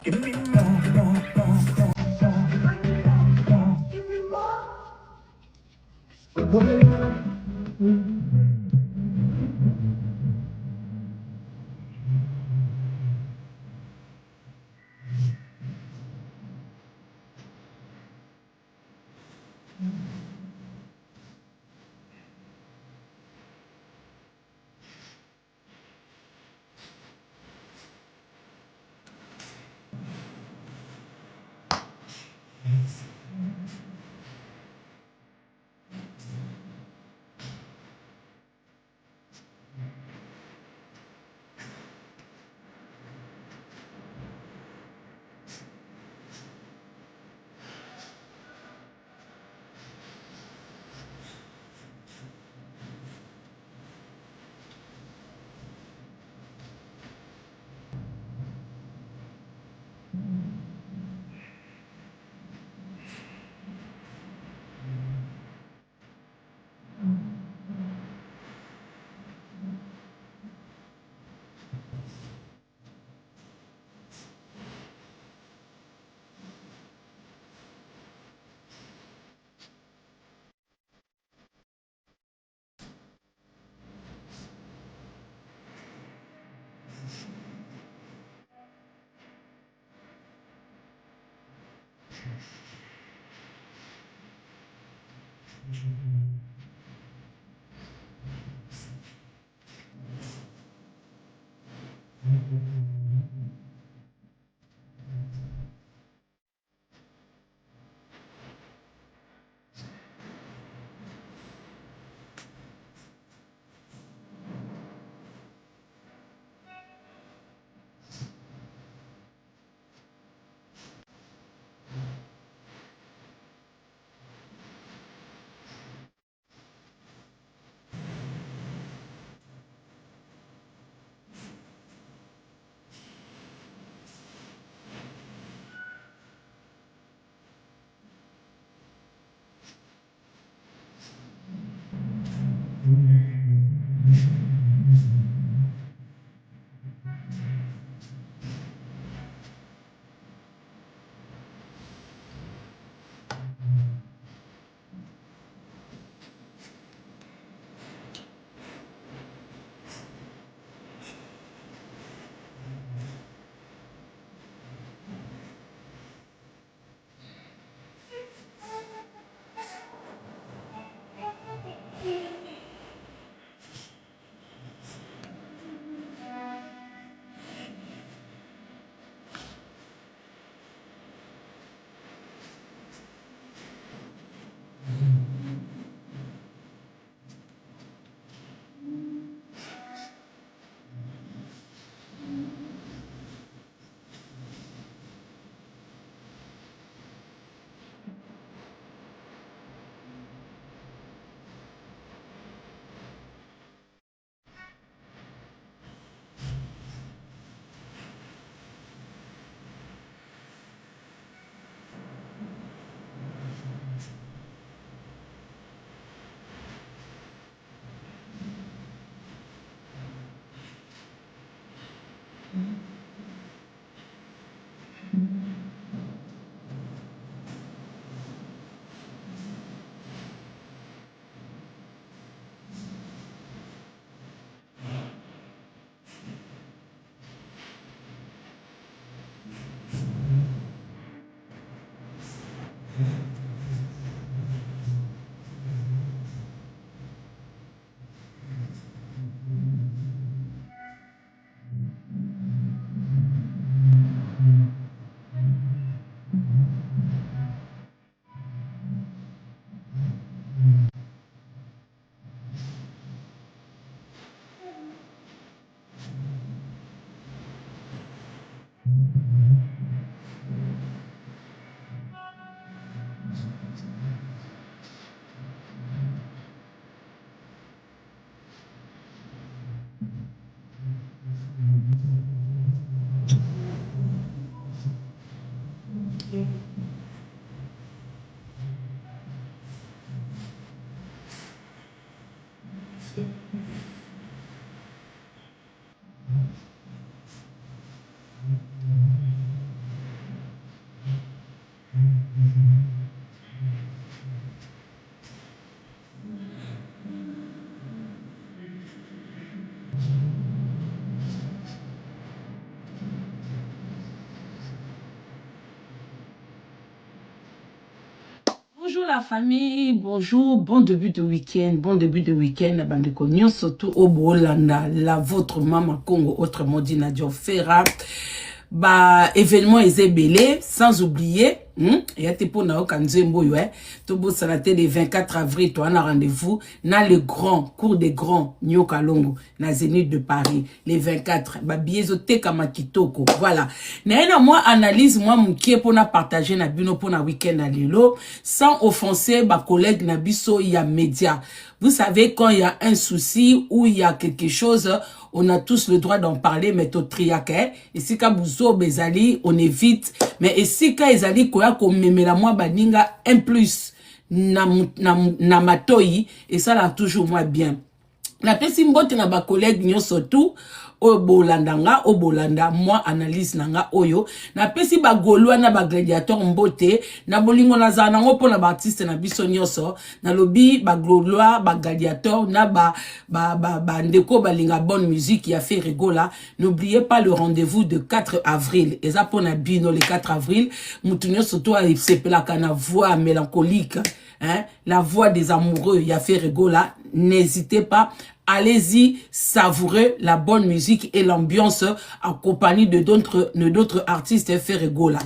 Give me more, more, more, more, more. Give me la famille, bonjour, bon début de week-end, bandeko surtout au Bolanda, la votre maman Congo, autrement dit Nadia Ferra, bah événement est sans oublier, il y a des pour naoka nzembo ouais, tout beau salaté le 24 avril, toi on a rendez-vous dans le grand cours des grands Nyoka Longo, na Zénith de Paris, les 24, bah biezote kama kitoko, voilà. Na moi analyse moi moukie pour na partager na bino pour na week-end à lilo, sans offenser bah collègue na biso il y a média. Vous savez quand il y a un souci ou il y a quelque chose, on a tous le droit d'en parler, mais to triake, et si ka bouzo bezali, on évite, mais et si ka ezali koya ko memela moi baninga un plus na matoi, et ça là toujours moi bien. Na pesi mbote na ba collègue nyo surtout o bolanda moi analyse nanga oyo na pesi ba golwa na ba gladiateur mbote na bolingo na za nango pona ba artiste na biso nyoso na lobi ba golwa ba gladiateur na ba ndeko balinga bonne musique ya fait rigola. N'oubliez pas le rendez-vous de 4 avril et ça pona bino le 4 avril mutunyo surtout a sepelaka na voix mélancolique, hein, la voix des amoureux ya fait rigola. N'hésitez pas, allez-y savourer la bonne musique et l'ambiance accompagnée de d'autres artistes fait rigola.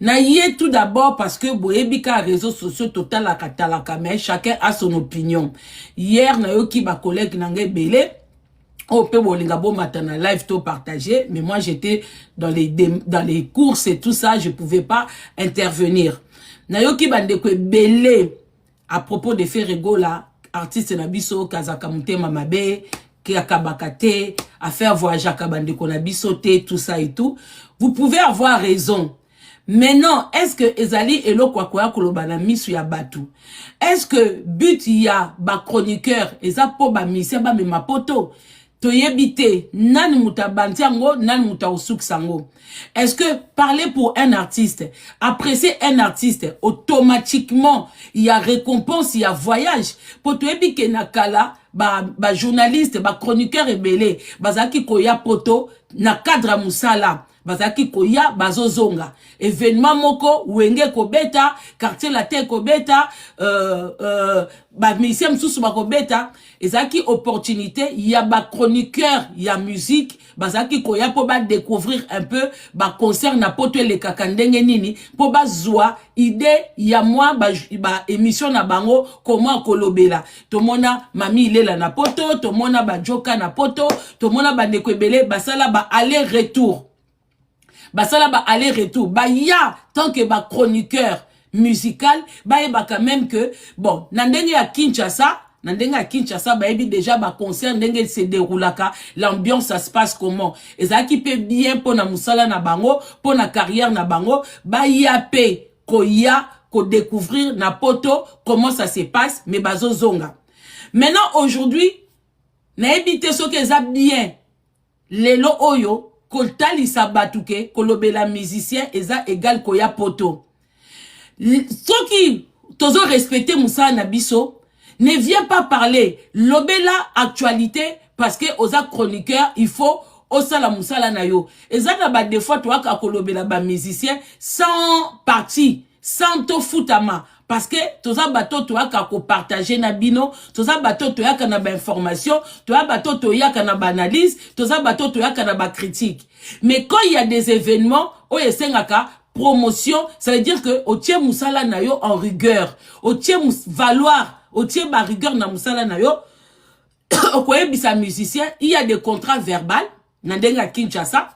Naïe tout d'abord parce que boyebika réseaux sociaux total la katalaka, mais chacun a son opinion. Hier nayoki ba collègue nangé belé au peu bolinga bo matana live to partager, mais moi j'étais dans les courses et tout ça, je pouvais pas intervenir. Nayoki bandeko belé à propos de fait rigola. Artiste nabiso kazaka mutema mabe ki akabakate à faire voyager akabandeko nabiso te tout ça et tout, vous pouvez avoir raison. Mais non, est-ce que ezali elo kwa koloba na misu ya batu? Est-ce que but ya ba chroniqueur eza po ba misia ba mema poto? Toyebite nan muta bantiango nan muta osuksango. Est-ce que parler pour un artiste, apprécier un artiste, automatiquement il y a récompense, il y a voyage? Pour toyebike nakala ba journaliste, ba chroniqueur ebele, bazaki koya poto na cadre musala. Bazaki koya bazozonga événement moko wenge kobeta quartier latin kobeta ba mission msusu bakobeta ezaki opportunité ya ba chroniqueur ya musique bazaki koya po ba découvrir un peu ba concert na poto le kakandenge nini po ba zwa idée ya moi ba émission na bango comment kolobela tomona mami ilela na poto tomona ba joka na poto tomona ba nekwebele basala ba aller retour. Basala ba aller-retour, ba ya tant que ba chroniqueur musical, ba quand même que bon, nandenge à Kinshasa, ba ebi déjà ba concert ndenge se déroulaka, l'ambiance ça se passe comment? Et ça qui peut bien pour na musala na bango, pour na carrière na bango, ba ya pe koya ko découvrir na poto comment ça se passe, mais bazo zonga. Maintenant aujourd'hui, na ebité so que ça bien lelo oyo koltali sabatuke kolobela musicien eza égal koya poto. Ceux qui tozo respecter Moussa Nabiso ne vient pas parler lobela actualité parce que oza chroniqueur il faut osala musala na yo. Eza na ba des fois toi ka kolobela ba musicien sans parti, sans to futama. Parce que toza bato toya ka ko partager na bino, toza bato toya ka na ba information, toya bato toya ka na ba analyse, toza bato toya ka na ba critique. Mais quand il y a des événements, oye sengaka promotion, ça veut dire que o tie musala na yo en rigueur, o tie valoir, o tie ba rigueur na musala na yo. Okoye bisa musicien, il y a des contrats verbaux na ndenga Kinshasa.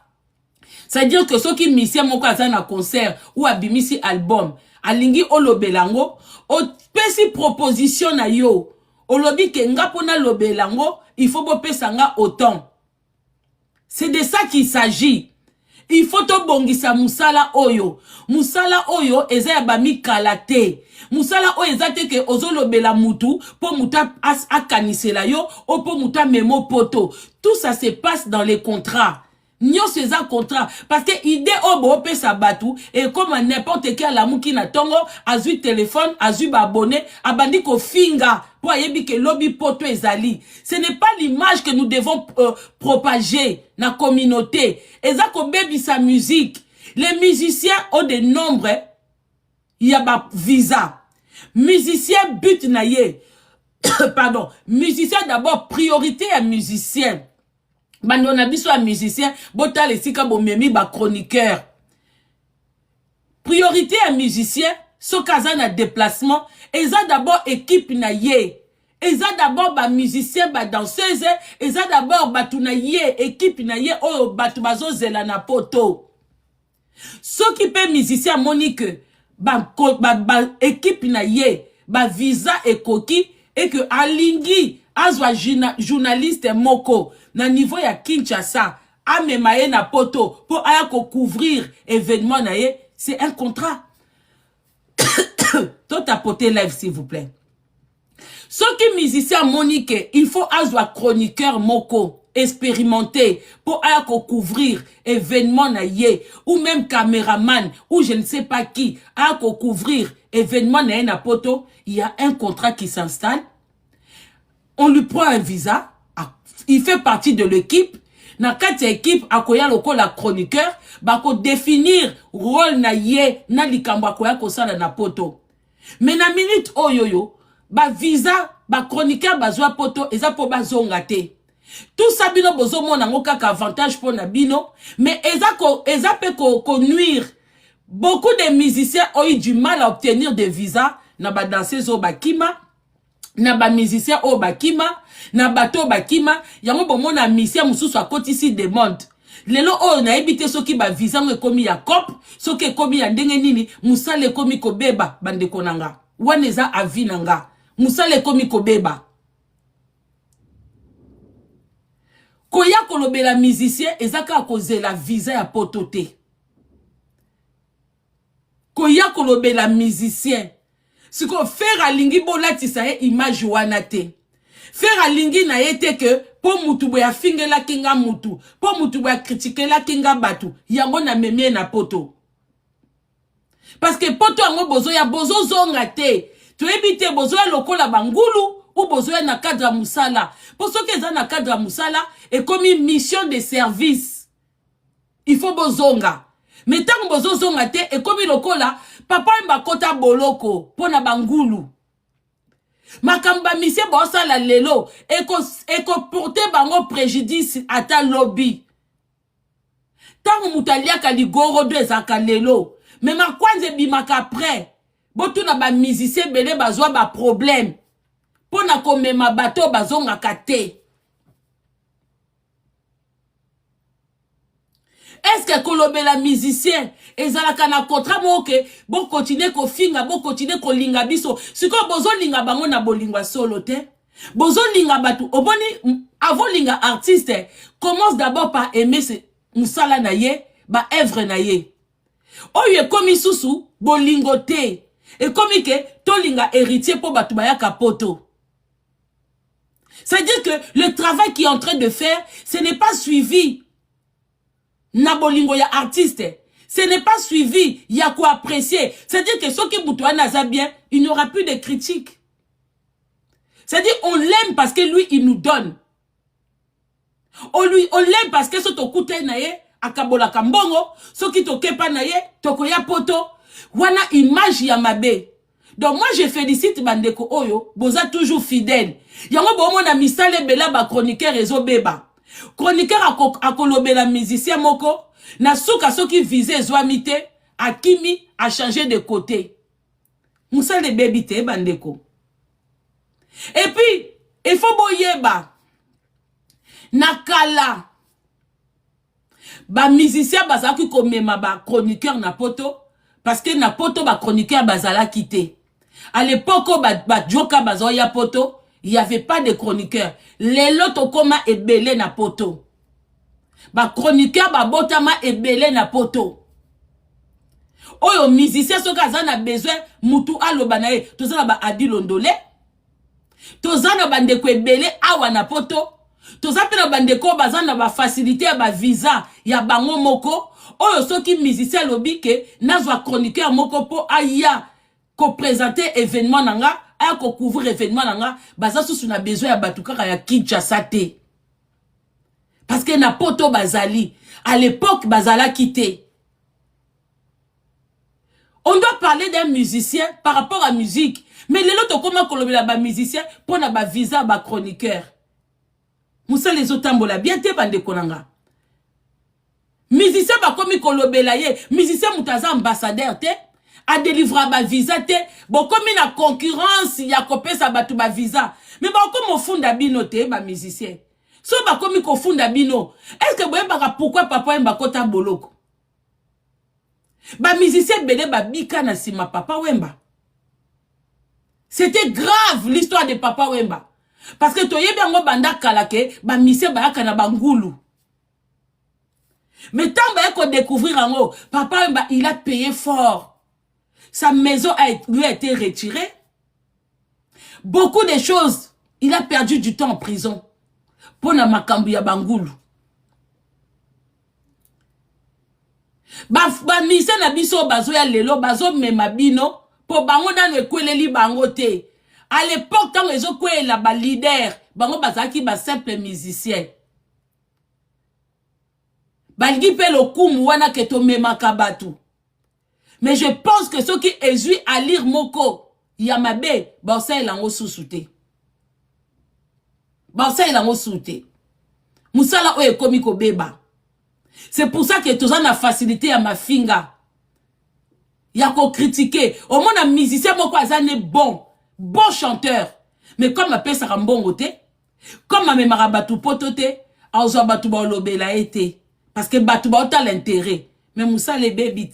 Ça veut dire que ceux qui musicien moko aza na concert ou abimisi album alingi olobelango o pesi proposition na yo olobi ke nga pona lobelango il faut bopesa nga autant. C'est de ça qu'il s'agit. Il faut to bongisa musala oyo eza ya bami kalate. Musala oyo eza te ke ozolobela mutu po muta akanisela yo o po muta memo poto. Tout ça se passe dans les contrats. Nyo c'est un contrat parce que idée obo pesa batu et comme n'importe quel amu qui na tongo azu téléphone azu abonné abandi ko finga pour yebi que lobby poto ezali. Ce n'est pas l'image que nous devons propager na communauté. Eza ko baby sa musique. Les musiciens ont des nombres, il y a ba visa. Musicien but na ye. Pardon. Musicien d'abord, priorité à musicien. Bando na biso à musicien, bota les sika bomemi ba chroniqueur. Priorité à musicien, so kaza na déplacement, eza d'abord équipe na ye. Eza d'abord ba musicien, ba danseuse, eza d'abord batu na ye, équipe na ye, oyo batu bazo zela na poto. So qui peut musicien monique, ba équipe na ye, ba visa et coquille, et que alingi, azwa journaliste moko, na niveau ya Kinshasa, amemaye na poto, pour aya ko couvrir événement na ye, c'est un contrat. Tout à poter live, s'il vous plaît. Ce qui musicien monique, il faut azwa chroniqueur moko, expérimenté, pour aya ko couvrir événement na ye, ou même caméraman, ou je ne sais pas qui, aya ko couvrir événement na ye na poto, il y a un contrat qui s'installe. On lui prend un visa, il fait partie de l'équipe. Dans cette équipe, akoya loko la chroniqueur, bako définir rôle na ye, na likamba akoya kosala na poto. Mais na minute oyoyo, ba visa, ba chroniqueur bazwa poto, eza po bazonga te. Tout ça bino bozo mona ngo kaka avantage pour na bino, mais eza pe ko nuire. Beaucoup de musiciens ont eu du mal à obtenir des visas, na ba danseuses au bakima, na ba musicien o bakima, na bato bakima, yango bomo na musicien mususu akoti ici des mondes. Lelo o na ebite soki ba visa ngo ekomi ya cop, soki ekomi ya ndenge nini, musale ekomi kobeba bandeko nanga. Waneza avi nanga. Musale ekomi kobeba. Koya kolobela musicien ezaka koze la visa ya potote. Koya kolobela musicien. Siko faire alingi bolatisa ye image wana te. Faire alingi na yete que po mutu boya fingela kinga mutu, po mutu boya critiquela kinga batu, yango na memie na poto. Parce que poto yango bozo ya bozo zonga te. Tu ebite bozo ya lokola bangulu ou bozo ya na cadre musala. Pour ceux qui sont na cadre musala et comme une mission de service. Il faut bozonga. Mais tant que bozo zonga te et comme lokola papa mba kota boloko pona bangulu. Makamba mise bosa la lelo eko porte bango préjudice ata lobby. Tango mutalia kaligoro de zaka lelo. Mais ma kwanze bimaka après. Botu na ba musicien belé bazwa ba problème. Pona komema bato bazonga kate. Est-ce que kolobela musicien ezalaka na contrat moke bon continuer ko finga bon continuer ko linga biso siko bozo linga bango na bolingwa solo te bozo linga batu oboni avant linga artiste commence d'abord par aimer ce musala na ye ba œuvre na ye oye komi susu bolingo te et komi ke to linga héritier po batu bayaka poto. C'est-à-dire que le travail qu'il est en train de faire ce n'est pas suivi. Na bolingo ya artiste, ce n'est pas suivi, il y a quoi apprécier. C'est-à-dire que ceux qui boutouan naza bien, il n'y aura plus de critiques. C'est-à-dire on l'aime parce que lui il nous donne. On l'aime parce que ce tokute naye akabola kambongo, ce qui tokepa naye tokoya poto, wana image ya mabe. Donc moi je félicite bandeko oyo, boza toujours fidèle. Yango bomo na misale bela ba chroniqueur rezo beba. Chroniqueur a kolobé la musicien moko, na souka soki visé zoamite, a kimi a changé de côté. Moussa de bébité bandeko. Et puis, il faut boyeba. Nakala. Ba musicien bazaki komema ba chroniqueur na poto, parce que na poto ba chroniqueur bazala quitté. À l'époque, ba joka bazoya poto, il n'y avait pas de chroniqueur. Les lots koma ebele na poto. Ba chroniqueur ba botama ebele na poto. Oyo musicien soka zana besoin mutu aloba na ye. Tozana ba Adi Londole. Tozana bandeko ebele awa na poto. Tozana na bandeko bazana ba facilité ba visa ya bango moko. Oyo soki musicien lobike nazwa chroniqueur moko po aya ko présenter événement nanga. A ko couvrir événement nanga baza sous na besoin ya batukaka ya Kinshasa te parce que na poto bazali à l'époque bazala quitté On doit parler d'un musicien par rapport à musique. Mais les autres, comment kolobela ba musicien pour na ba visa ba chroniqueur. Moussa les autres tambola bien te bande konanga. Musicien ba komi kolobela ye, musicien mutaza ambassadeur te, a délivrer ba visa te, bon comme na concurrence ya kopesa batu ba visa. Mais ba comme funda bino te ba musicien. So ba komi ko funda bino. Est-ce que boye ba pourquoi papa mba kota boloko? Ba musicien bele ba bika na sima papa Wemba. C'était grave l'histoire de papa Wemba. Parce que toye biango banda kalake ba musicien ba yaka na bangulu. Mais tant ba yako découvrir ango, papa Wemba il a payé fort. Sa maison lui a été retirée. Beaucoup de choses, il a perdu du temps en prison. Pour na makambu ya bangulu. Ba mise na biso bazo ya lelo bazo mema bino po bango na nekweleli bango te. À l'époque quand les okwe la ba leader bango bazaki ba simple musicien. Balgi pe lokumu wana keto mema kabatu. Mais je pense que ceux qui ésuient à lire moko yamabe ba sa elango susute. Ba sa elango sute. Musala o ekomi ko beba. C'est pour ça que tu as la facilité à ma finga. Yako critiquer. Au moins, un musicien, mon cousin est bon. Bon chanteur. Mais comme ma pèse à Rambongote, comme ma mémara Batou Potote, a ozo Batou Baolobe la été. Parce que Batou Baou a l'intérêt. Mais Moussa les bébit.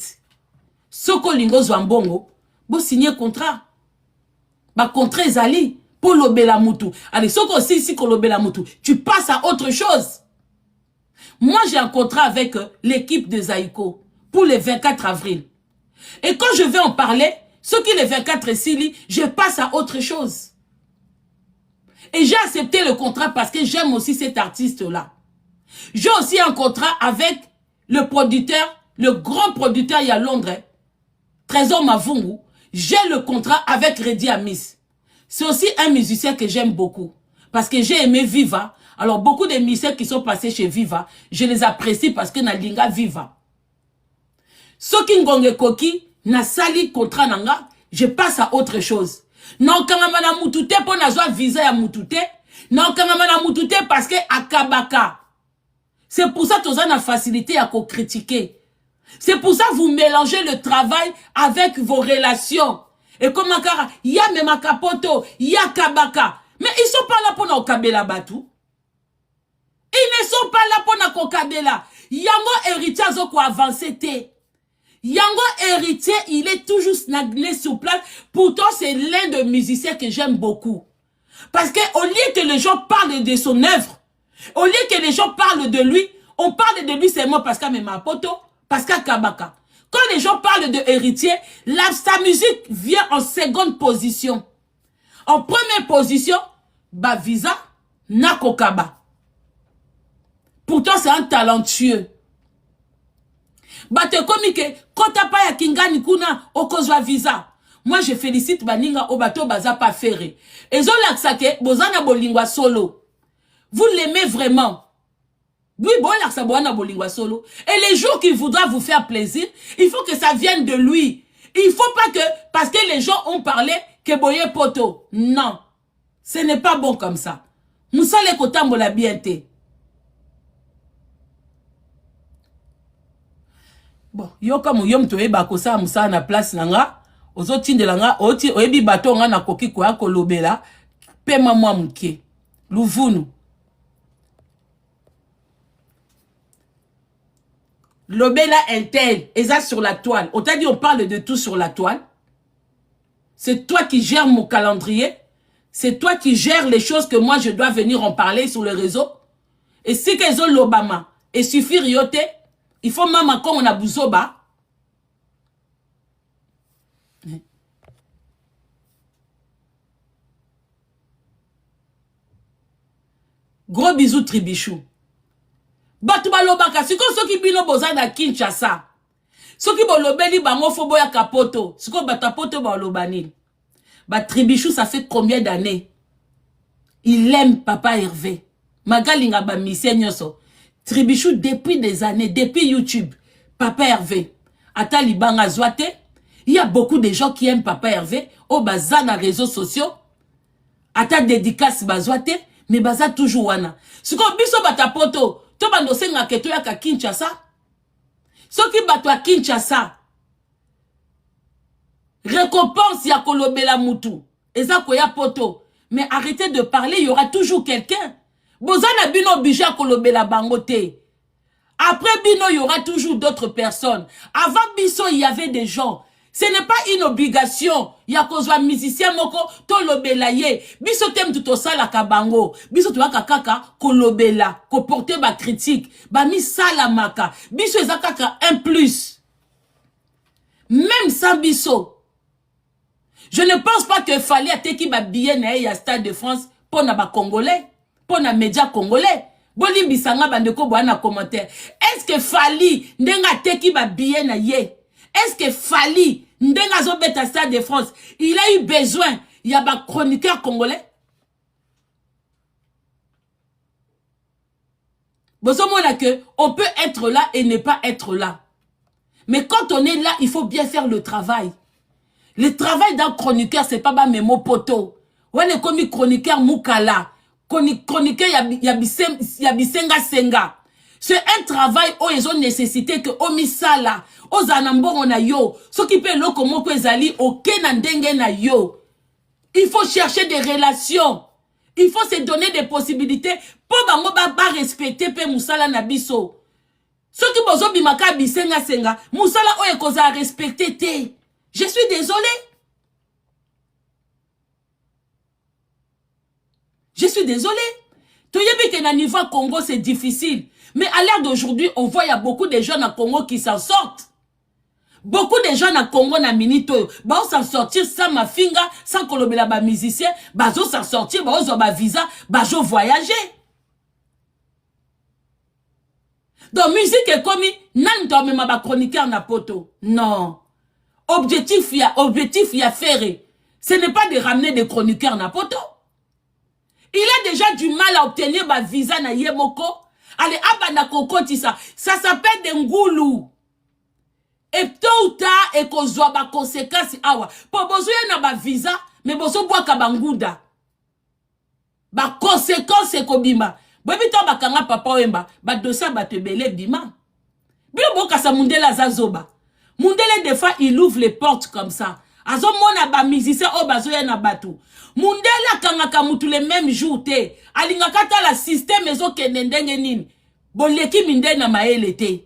Soko Lingo Zwambongo, bo signer contrat. Ba contrat Zali. Pour l'obé la moutou. Allez, Soko aussi, si qu'on l'obé la moutou. Tu passes à autre chose. Moi, j'ai un contrat avec l'équipe de Zaïko pour le 24 avril. Et quand je vais en parler, ce qui est le 24 Sili, je passe à autre chose. Et j'ai accepté le contrat parce que j'aime aussi cet artiste-là. J'ai aussi un contrat avec le producteur, le grand producteur il y a Londres, Trésor Mavungu. J'ai le contrat avec Reddy Amis. C'est aussi un musicien que j'aime beaucoup. Parce que j'ai aimé Viva. Alors, beaucoup de musiciens qui sont passés chez Viva, je les apprécie parce que na linga Viva. Ceux qui ngonge koki, na sali contrat nanga, je passe à autre chose. Non, quand na mutute pour na joie visa ya mutute, non, quand na mutute parce que akabaka. C'est pour ça que vous avez la facilité à critiquer. C'est pour ça que vous mélangez le travail avec vos relations. Et comme Makara, il y a même Akapoto, il y a Kabaka. Mais ils sont pas là pour nous kabela batou. Ils ne sont pas là pour na kokabela. Yango héritier zoko avancé te. Yango héritier, il est toujours snaglé sur place. Pourtant, c'est l'un des musiciens que j'aime beaucoup. Parce que au lieu que les gens parlent de son œuvre, au lieu que les gens parlent de lui, on parle de lui seulement parce qu'à Mema Poto, parce qu'à Kabaka. Quand les gens parlent de héritier, sa musique vient en seconde position. En première position, Bavisa, Nakokaba. Pourtant, c'est un talentueux. Bate komike, kota pa ya kingani kuna, okozwa visa. Moi, je félicite Baninga Obato Baza pas ferré. Et Zolaksake, Bozana Bolingwa solo. Vous l'aimez vraiment. Oui, Bolaksa Boana Bolingwa solo. Et les jours qu'il voudra vous faire plaisir, il faut que ça vienne de lui. Il faut pas que, parce que les gens ont parlé, que Boye Poto. Non. Ce n'est pas bon comme ça. Moussa le kotambo la bienté. Bon, yo comme yom to eba ko sa musa na place nanga, ozo tindelanga, oti oyebi bato nga na koki ko akolobela, pema mwa muke. Luvunu. Lobela intel, eza sur la toile. On t'a dit on parle de tout sur la toile. C'est toi qui gères mon calendrier. C'est toi qui gères les choses que moi je dois venir en parler sur le réseau. Et si que zo l'Obama et suffit riote, il faut maman comme on a bouzoba. Gros bisous Tribichou. Batu balobaka siko soki bino boza na Kinshasa. Soki bolobeli bango fobo ya kapoto. Siko batapoto balobani. Ba Tribichou ça fait combien d'années? Il aime papa Hervé. Magalinga ba misé nyoso. Tribichou depuis des années, depuis YouTube. Papa Hervé. Ata libanga zwate. Il y a beaucoup de gens qui aiment Papa Hervé. Oh, baza na réseaux sociaux. Ata dédicace bazwate. Mais baza toujours wana. Si ko biso bata poto. To bando senga keto ya ka Kinshasa. Soki bato a Kinshasa. Récompense ya kolobela mutu. Eza koya poto. Mais arrêtez de parler. Il y aura toujours quelqu'un. Bozana bino obligé à kolobela bangote. Après bino, il y aura toujours d'autres personnes. Avant biso, il y avait des gens. Ce n'est pas une obligation. Il y a kozwa musicien moko, to lobela ye. Biso tem tout sala kabango. Biso to kaka ko lobela, ko porter ba critique. Ba mi sala maka. Biso ezakaka un plus. Même sans biso. Je ne pense pas que fallait ateki ba billet na ya Stade de France pour na ba Congolais, pour na média congolais. Boli bisanga bandeko boana commentaire. Est-ce que Fali ndenga teki ba billet na ye? Est-ce que Fali ndenga zo beta Stade de France, il a eu besoin y a ba chroniqueur congolais? Bozomona que on peut être là et ne pas être là. Mais quand on est là, il faut bien faire le travail. Le travail d'un chroniqueur, c'est pas ba memo poto. Ouais, le comme chroniqueur Moukala. Chroniqueur yabisenga senga. C'est un travail où ils ont nécessité que omisala, aux anambongo na yo, ce qui peut loko moko ezali, aucun ndenge na yo. Il faut chercher des relations. Il faut se donner des possibilités pour bango ba respecter pe musala na biso. Ce qui bozo bimaka bisenga senga, musala oye koza respecter te. Je suis désolé. Je suis désolé. Tu sais que dans niveau Congo, c'est difficile. Mais à l'ère d'aujourd'hui, on voit il y a beaucoup de jeunes à Congo qui s'en sortent. Beaucoup de jeunes à Congo na minito. Bah, on s'en sortir sans ma finga, sans kolobela ba musicien. Bah, on s'en sortir, bah, on a ba visa, bah, je voyager. Donc, musique est comme, nan to même ba chroniqueur na poto. Non. Objectif y a faire. Ce n'est pas de ramener des chroniqueurs na poto. Il a déjà du mal à obtenir ma visa na yemoko. Allez, abana kokoti ça. Ça s'appelle des ngoulou. Et tôt ou tard, et qu'on soit ma conséquence, awa. Pour besoin na ba visa, mais besoin boire kabangouda. Ba conséquence, c'est kobima. Bobi to bakanga papa wemba, ba dossier ba te belé bima. Bilo boka sa mundela zazoba. Mundele des fois, il ouvre les portes comme ça. Azo mona ba musicien o bazoya na batu. Mundela kangaka mutu le même jour te. Alinga kata la système ezo kenendenge nini. Boleki minde na maele te.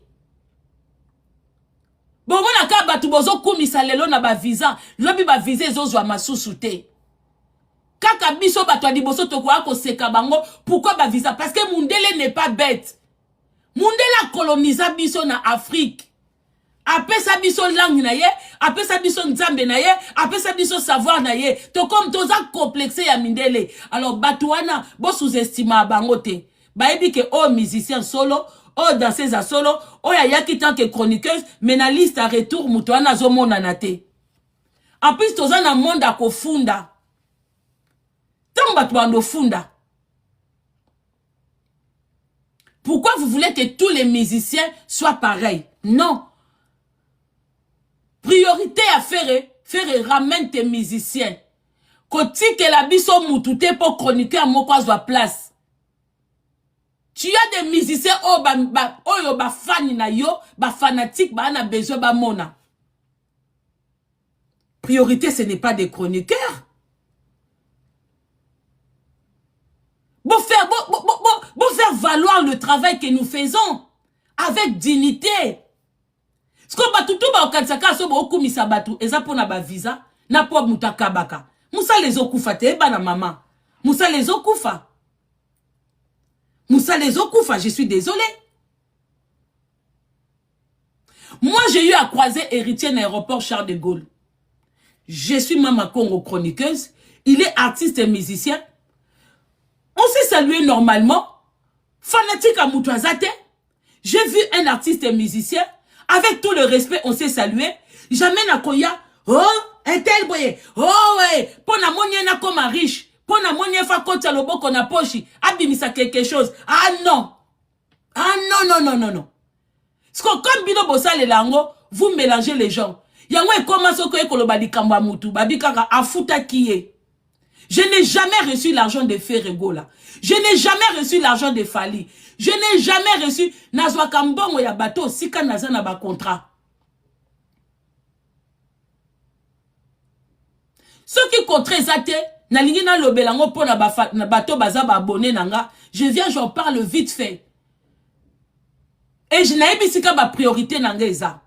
Bomona ka batu bozo kumisa lelo na ba visa. Lobi ba visa ezo zwa masusu te. Kaka biso batu adiboso toko ako seka bango. Pourquoi ba visa? Parce que mundele n'est pas bête. Mundela colonisa biso na Afrique. Après ça biso langue na ye, après ça biso nzambe na ye, après ça biso savoir na ye. To comme toza complexé ya mindele. Alors batouana bo sous-estima bangote. Ba ebi ke oh musicien solo, oh danseuse à solo, oh ya ki tant que chroniqueuse, mais na liste à retour mutuana zo mona na te. En plus toza na monde a kofunda. Tant batouando funda. Pourquoi vous voulez que tous les musiciens soient pareils? Non. Priorité à faire ramène tes musiciens. Koti que la biso mutute pour chroniquer à moko zwa place. Tu as des musiciens oh ba fan na yo, ba fanatique ba na besoin ba mona. Priorité ce n'est pas des chroniqueurs. Bon faire valoir le travail que nous faisons avec dignité. Ce qu'on va tout ba okansaka so ba okumisa batu eza pona ba visa na po mutakabaka. Musa les okufa te ba na maman. Musa les okufa. Musa les okufa, je suis désolé. Moi j'ai eu à croiser Héritier à l'aéroport Charles de Gaulle. Je suis Mama Congo chroniqueuse, il est artiste et musicien. On s'est salué normalement. Fanatique à Moutouazate. J'ai vu un artiste et musicien. Avec tout le respect, on s'est salué. J'amène à Koya. Oh, un tel boye. Oh, ouais. Pona monye na comme riche. Pona monye fa kota lobo kona pochi. Abimisa quelque chose. Ah non. Ah non. Parce que comme Bino Bossa les lango, vous mélangez les gens. Yango e commence ko ekoloba likamba mutu babikaka afuta kiye. Je n'ai jamais reçu l'argent de Ferregola. Je n'ai jamais reçu l'argent de Fali. Je n'ai jamais reçu nazwa kambongo ya bateau sika naza na ba contrat. Ceux qui contraient ça te nalingi na lobelango po na bateau baza ba abonné nanga, je viens j'en parle vite fait. Et je n'ai pas sika ba priorité nanga eza.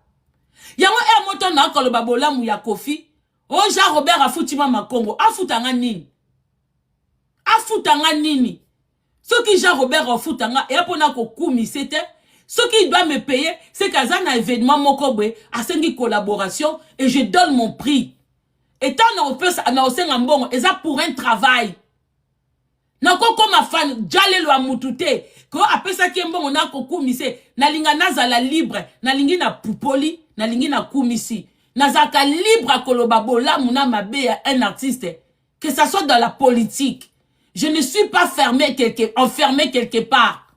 Yango moto na koloba bolamu ya Kofi. O Jean Robert afutima makongo afutanga nini? Afutanga nini? Ce qui Jean Robert afutanga et apona ko kumi c'était ce qui doit me payer c'est qu'azan un événement mokobwe a sengi collaboration et je donne mon prix. Et tant on peut na osenga mbongo eza pour un travail. Na ko koma fan jale lo amutute ko apesa ki mbongo na ko kumise na linga nazala libre na lingi na pupoli na lingi na kumisi. Nazaka libre à koloba bolamu na mabe ya un artiste, que ça soit dans la politique. Je ne suis pas enfermé quelque part.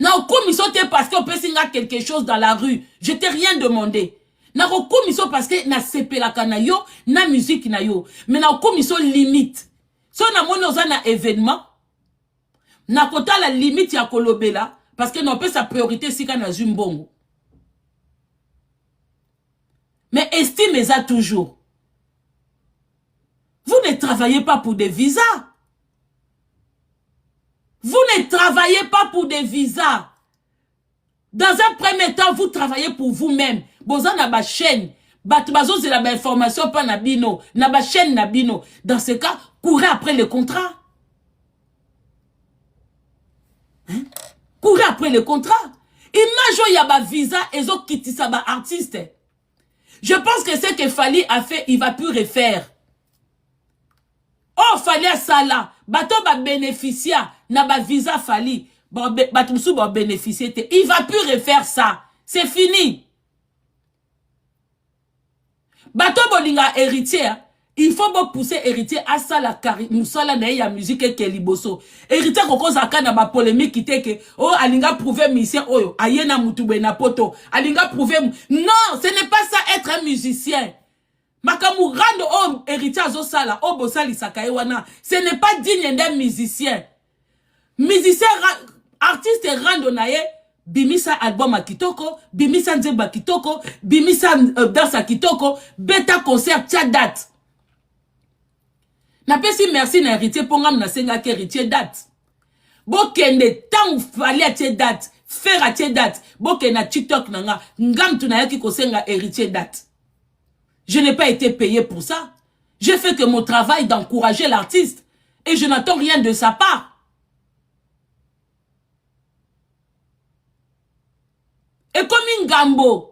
Na okumiso te parce qu'on peut singa quelque chose dans la rue. Je t'ai rien demandé. Na okumiso parce que na sepelaka na yo, na musique na yo. Mais na okumiso limite. So na mono za na événement, na kota la limite ya kolobela parce que non peut sa priorité sika na zumbongo. Mais estimez-ça toujours. Vous ne travaillez pas pour des visas. Vous ne travaillez pas pour des visas. Dans un premier temps, vous travaillez pour vous-même. Boza na ba chaîne. Batbazo c'est la information pas na bino. Na ba chaîne na bino. Dans ce cas, courez après le contrat. Hein? Courez après le contrat. Imagine ya ba visa et zo kitisa ba artiste. Je pense que ce que Fali a fait, il va plus refaire. Oh, Fali a ça là. Bato va bénéficier. Na ba visa Fali. Bato msou va bénéficier. Il va plus refaire ça. C'est fini. Bato bolinga héritier. Il faut pousser héritier à ça la moussala na ya musique et keliboso. Héritier koko zaka na ba polémique qui te que oh alinga prouver musicien oyo ayena mutube na poto alinga prouver non ce n'est pas ça être un musicien. Makamu rando oh héritier azo sala oh bosali sakaye wana ce n'est pas digne d'un musicien. Musicien artiste rando naye bimisa album a kitoko bimisa nzeba kitoko bimisa danse kitoko beta concert tia date. Na pesi merci na héritier pour ngam na senga ke héritier date. Bokende tant fallait atie date, faire atie date. Bokende na TikTok nanga ngam tunayaki ko senga héritier date. Je n'ai pas été payé pour ça. J'ai fait que mon travail d'encourager l'artiste et je n'attends rien de sa part. Et comme Ngambo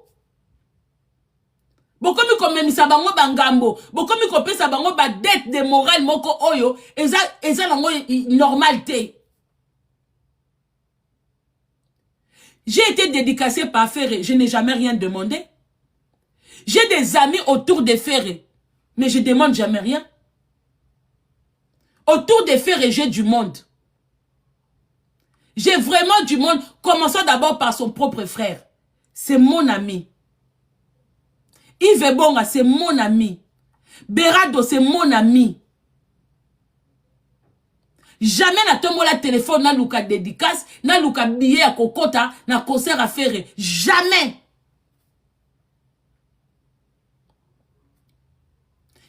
bokomi komemisa bango bangambo bokomi kopesa bango ba dette de morale moko oyo eza nango normalité. J'ai été dédicacé par Ferré, je n'ai jamais rien demandé. J'ai des amis autour de Ferré, mais je demande jamais rien. Autour de Ferré, j'ai du monde. J'ai vraiment du monde, commençant d'abord par son propre frère. C'est mon ami. Yves Bonga, c'est mon ami. Berado, c'est mon ami. Jamais na tombo la téléphone, na luka dédicace, na luka billet à kokota, na concert à faire. Jamais.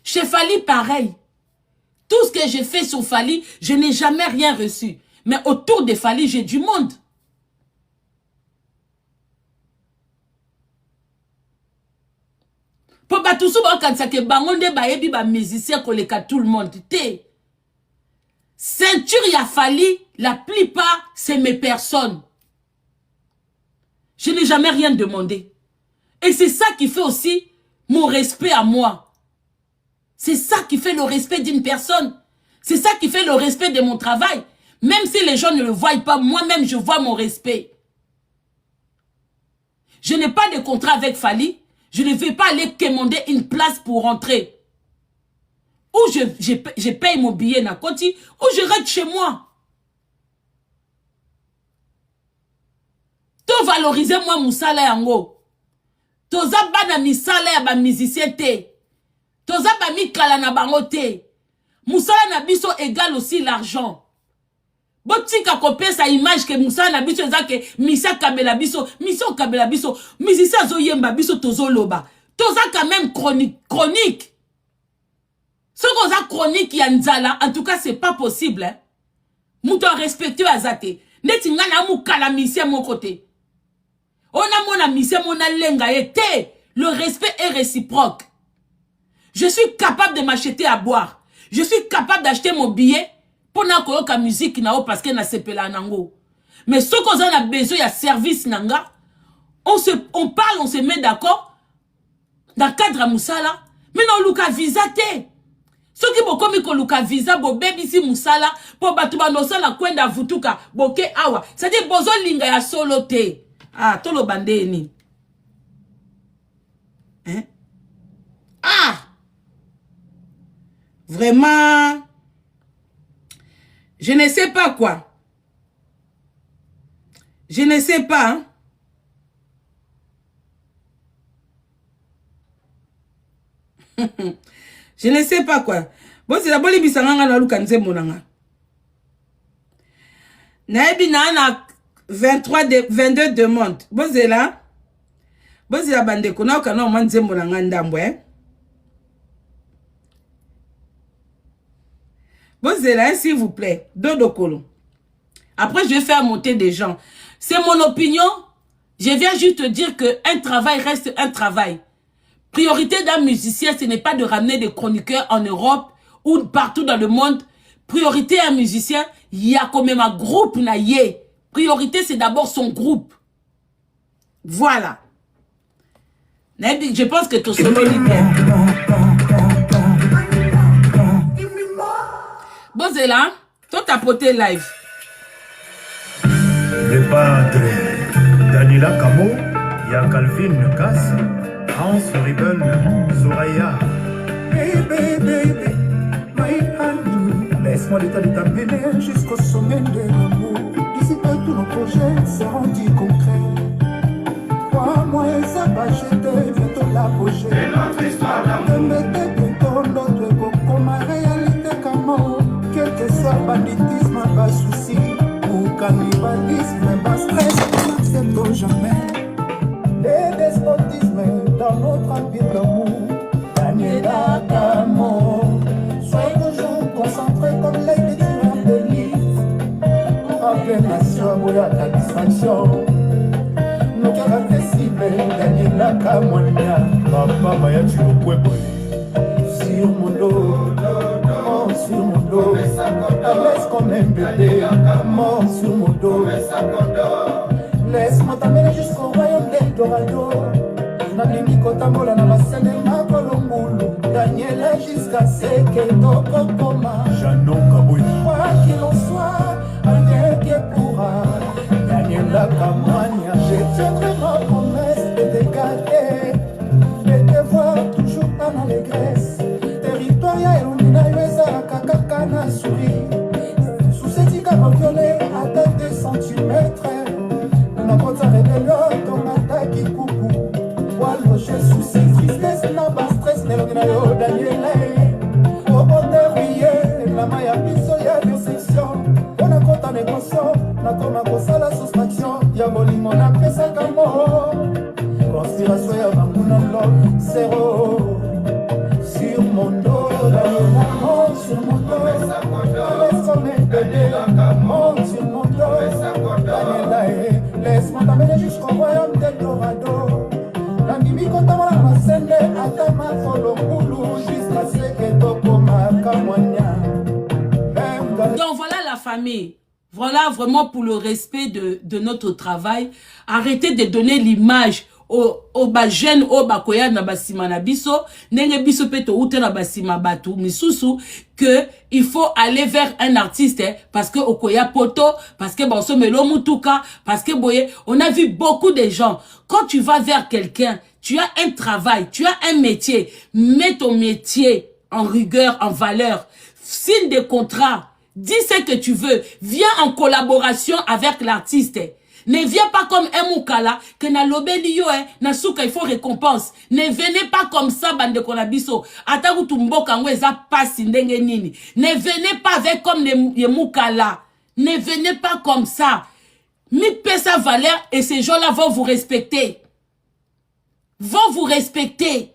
Chez Fali, pareil. Tout ce que j'ai fait sur Fali, je n'ai jamais rien reçu. Mais autour de Fali, j'ai du monde. Pour batoussou quand que bangonde baebi ba musicien koleka tout le monde te ceinture ya Fali la plupart c'est mes personnes. Je n'ai jamais rien demandé et c'est ça qui fait aussi mon respect à moi. C'est ça qui fait le respect d'une personne. C'est ça qui fait le respect de mon travail. Même si les gens ne le voient pas, moi-même je vois mon respect. Je n'ai pas de contrat avec Fali. Je ne vais pas aller commander une place pour rentrer. Ou je paye mon billet na koti, ou je rentre chez moi. Tout valoriser moi musala yango. Toza bana misala ya ba musicien te. Toza ba mikala na bango te. Musala na biso égale aussi l'argent. Botika kopé sa image que musala na biso ezake misa kabela biso, mission kabela biso, musicien zo yemba biso tozo loba. Toza quand même chronique. Ce qu'on a chronique ya nzala, en tout cas c'est pas possible hein. Mouto respectueux azate. Neti ngana mukala misien mon côté. On a mon ami, c'est mon alenga été. Le respect est réciproque. Je suis capable de m'acheter à boire. Je suis capable d'acheter mon billet pour n'avoir que musique nao parce que na sepela nango. Mais ce qu'on a besoin, il y a service nanga. On parle, on se met d'accord. Dans le cadre à Moussala. Mais non, Luka visa te. Ce qui est comme ko Luka visa, bo baby si Moussala, pour batuba no sala kwenda vutuka, boke awa. C'est-à-dire, bozo linga ya solo te. Ah, tolo bandeni. Hein? Ah! Vraiment. Je ne sais pas quoi. Je ne sais pas. Hein? Je ne sais pas quoi. Bon, c'est la bonne bisanganga na luka nzembo nanga. Naebi na 22 demandes. Bon, c'est là. Bon, c'est la bande kona au kana man nzembo nanga ndambo hein. Bon, c'est là, s'il vous plaît. Dodo Kolo. Après, je vais faire monter des gens. C'est mon opinion. Je viens juste te dire qu'un travail reste un travail. Priorité d'un musicien, ce n'est pas de ramener des chroniqueurs en Europe ou partout dans le monde. Priorité à un musicien, il y a quand même un groupe. Priorité, c'est d'abord son groupe. Voilà. Je pense que tout ce bon, c'est là. Toi, t'as poté live. Le padre Daniela Camo, il y a Calvin Cass, Hans Ribel, Soraya. Baby, my hand. Laisse-moi l'état de t'amener jusqu'au sommet de l'amour. D'ici peu, tous nos projets seront dits concrets. Crois-moi, ça va jeter bientôt l'apogée. C'est notre histoire d'amour. De mettre bientôt notre coco, ma réalité Camo. Quel que soit banditisme, pas souci. Ou cannibalisme, pas stress, n'acceptons jamais. Les despotismes dans notre empire d'amour. Daniela Camo. Soyez toujours concentrés comme les tueurs de livres. Appellation, ou la distraction. Nos cœurs accessibles, Daniela Camo. Papa, Maya, tu le pouvais. Sur mon dos. Sur mon dos, laisse comme un bébé, mort sur mon dos. Laisse-moi t'amener jusqu'au royaume d'Eldorado. Nabimi kotambola na masene makolombulu. Daniela jusqu'à ce que toko koma. Janon Kaboui. Quoi qu'il en soit, rien qui pourra. Daniela Kamwania, je tiendrai ma promesse de te garder, de te voir toujours en allégresse. Territorial, on a eu ça, caca, na souris. Sous cette icône violée, à tête de centimètres. On a pas de rébellion, ton attaque qui coucou. Wallo, j'ai souci, tristesse, n'a pas stress, n'est l'on a eu Daniela. Au bord de riez, la maille à piso, y'a déception. On a compte en négociation, on a comme un gros à la soustraction. Diaboline, on a fait ça comme mort. Conspiration, y'a un coup dans l'eau, zéro. Sur mon dos, Daniela, monte sur mon dos. Laisse-moi m'aider, monte sur mon dos. Daniela, laisse-moi t'amener jusqu'au royaume d'Eldorado. Nandimi kontamala masende, atama solo boulou, jusqu'à ce que toko makamwanya. Donc voilà la famille. Voilà vraiment pour le respect de notre travail. Arrêtez de donner l'image au bajene au bakoya na basima na biso nenge biso peto ute na basima batu misusu que il faut aller vers un artiste parce que okoya poto parce que bon somelo mutuka parce que boye on a vu beaucoup de gens quand tu vas vers quelqu'un tu as un travail tu as un métier mets ton métier en rigueur en valeur signe des contrats dis ce que tu veux viens en collaboration avec l'artiste. Ne viens pas comme un moukala, que na lobeli yo, na souka, il faut récompense. Ne venez pas comme ça, bande konabiso. Ataku tumboka ngweza pasi ndenge nini. Ne venez pas avec comme les moukala. Ne venez pas comme ça. Mi pesa valeur et ces gens-là vont vous respecter. Vont vous respecter.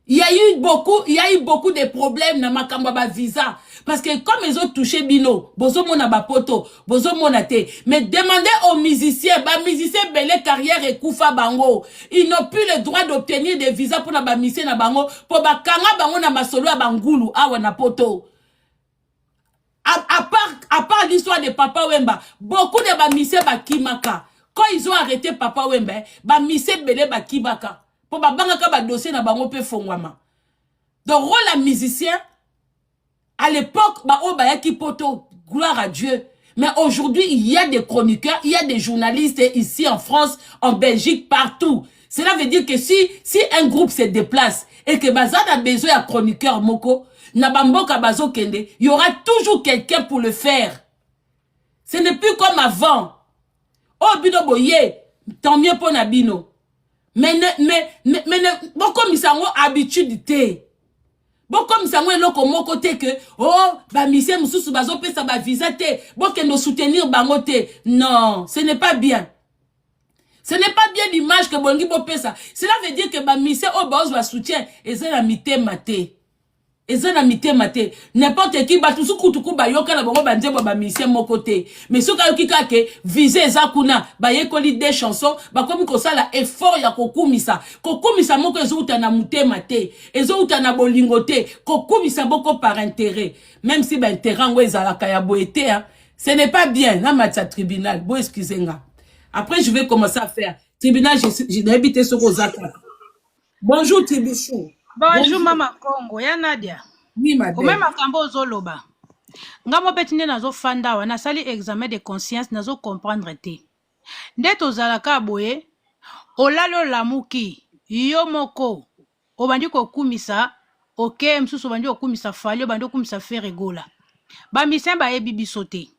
Il y a eu beaucoup de problèmes dans ma kambaba visa. Parce que comme ils ont touché Bino, bozo mona bapoto, bozo mona te. Mais demandez aux musiciens, belle carrière et koufa bango. Ils n'ont plus le droit d'obtenir des visas pour na musicien na bango, pour bakanga bango na masolo à bangulu, awa na poto. À part l'histoire de Papa Wemba, beaucoup de bamisé bakimaka. Quand ils ont arrêté Papa Wemba, bamisé belé bakimaka. Pour babangaka ba dossier na bango pe fongwama. Donc rôle la musicien à l'époque ba o ba yaki poto, gloire à Dieu. Mais aujourd'hui, il y a des chroniqueurs, il y a des journalistes ici en France, en Belgique, partout. Cela veut dire que si un groupe se déplace et que Bazad a besoin d'un chroniqueur moko, Nabamboka Bazo Kende, il y aura toujours quelqu'un pour le faire. Ce n'est plus comme avant. Oh, Bino Boye, tant mieux pour Nabino. Mais bon comme ils ont habitude te. Bon comme ils ont l'autre mon côté que oh bah monsieur Moussou Bazo peut ça va visa te. Bon que nous soutenir bangote. Non, ce n'est pas bien. Ce n'est pas bien l'image que Bongi Bo ça. Cela veut dire que bah monsieur Obaos va soutien et ça la mité maté. Et ça n'a mité maté. N'importe qui, bah, tout ce coup, bah, yoka la bongo, bah, bah, mission mon côté. Mais ce qu'il y a que, viser Zakuna, bah, yekoli des chansons, bah, comme que ça, là, effort, ya kokumisa. Kokumisa, moko, ezo utana mute maté. Ezo utana bolingote. Kokumisa, boko par intérêt. Même si, bah, intérêt, ouais, zala kaya boete, hein. Ce n'est pas bien, là, matia tribunal. Bon, excusez-moi. Après, je vais commencer à faire. Tribunal, j'ai habité sur Ozaka. Bonjour, Tibichou. Bonjour Mama Congo, ya Nadia. Oui, madame. Comme makambo zoloba. Ngamo betine nazo fanda wa nasali examen de conscience nazo comprendre te. Ndeto zalaka boye, olalo lamuki, yo moko, obandi ko kumisa, ok, msusu obandi ko kumisa fali, obandi ko kumisa feregola. Ba misien ba ebi bisote.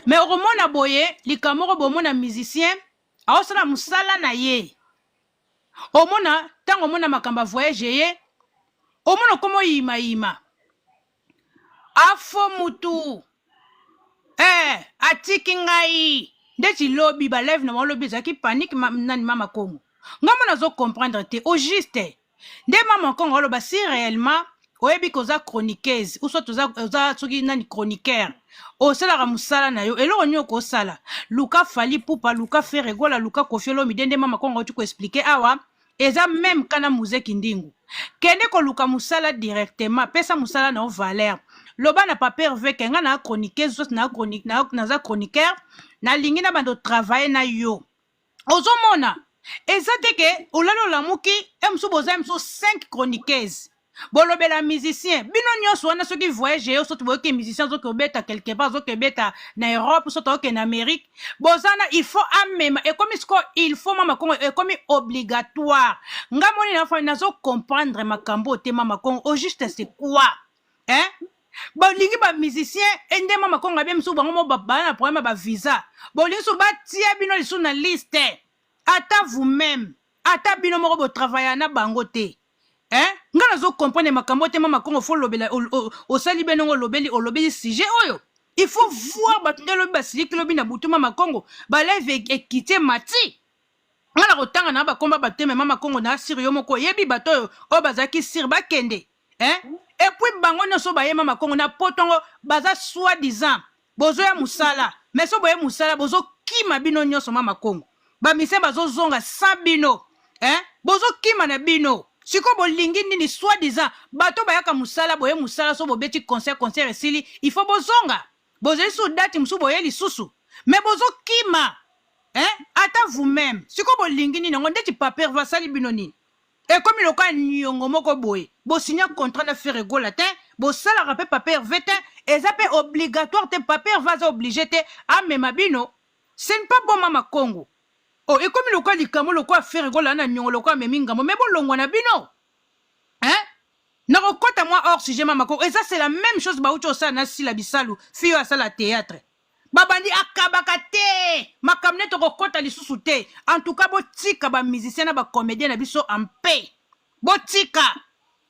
Mais romona boye, likamoro bomona musicien, aosala musala na ye. Omona, tango mona makamba voyage ye, omona komo yima. Afo mutu. Atiki ngai. Ndeti lobby ba lève na lobby zaki panique nani mama Congo. Ngamona zo comprendre te au juste. Nde mama Congo loba si réellement oyebi koza chroniqueuse ou soit oza soki nani chroniqueur. O sala ka musala na yo eloko nyoko sala. Luka fali pupa luka feregola luka kofiolo midende mama Congo tu ko expliquer awa. Eza même kana muzeki ndingu. Kende ko luka musala directement. Pesa musala na valeur. Loba na papier veke nga na chroniqueuse na chronique na za chroniqueur na lingi na bando travailler na yo. Ozo mona. Eza teke olalo lamuki emsu boza emsu 5 chroniqueuses. Bolobela musicien. Bino nyonso wana soki voyage yo soki boke musicien soki obeta quelque part soki obeta na Europe soki oke na Amérique. Bozana il faut amema et comme il faut mama Congo et comme obligatoire. Ngamoni na fa nazo comprendre makambo te mama Congo au juste c'est quoi? Hein? Bolingi ba musicien ende mama Congo ba msu bango ba na problème ba visa. Bolingi so ba tia bino lisu na liste. Ata vous-même. Ata bino moko bo travailler na bango te. Hein? Ngana zo comprendre makambo te mama Congo fo lobela o sali benongo lobeli sujet oyo. Il faut voir batunde lo basili que lobi na butu mama Congo ba lève quitter mati. Ngana rotanga na ba komba bateme mama Congo na sirio moko yebi bato o bazaki sir ba kende. Hein? Et puis bango nyonso ba ye mama Congo na potongo baza soi-disant bozo ya musala. Mais so boye musala bozo kima bino nyonso mama Congo. Ba mise bazo zonga sabino. Hein? Bozo kima na bino. Siko bolingi nini soi-disant bato bayaka musala boye musala so bobeti concert esili il faut bozonga bozeli so date musu boye lisusu mais bozo kima hein ata vous-même siko bolingi nini ngo ndeti papier va sali bino nini et comme le cas nyongo moko boye bo signer contrat na faire gola te bo sala rappel papier vete et ça peut obligatoire te papier va obligé te a même bino ce n'est pas bon mama Congo. Oh, et comme le cas du camo, le quoi faire rigoler na nyongo le quoi mais mingamo, mais bon longwa na bino. Hein? Na rekota moi hors sujet mama Congo. Et ça c'est la même chose ba ucho ça na sila bisalu, fiyo à ça la théâtre. Babandi akabakate. faire lisusu te. En tout cas, botika ba musicien na ba comédien na biso en paix. Botika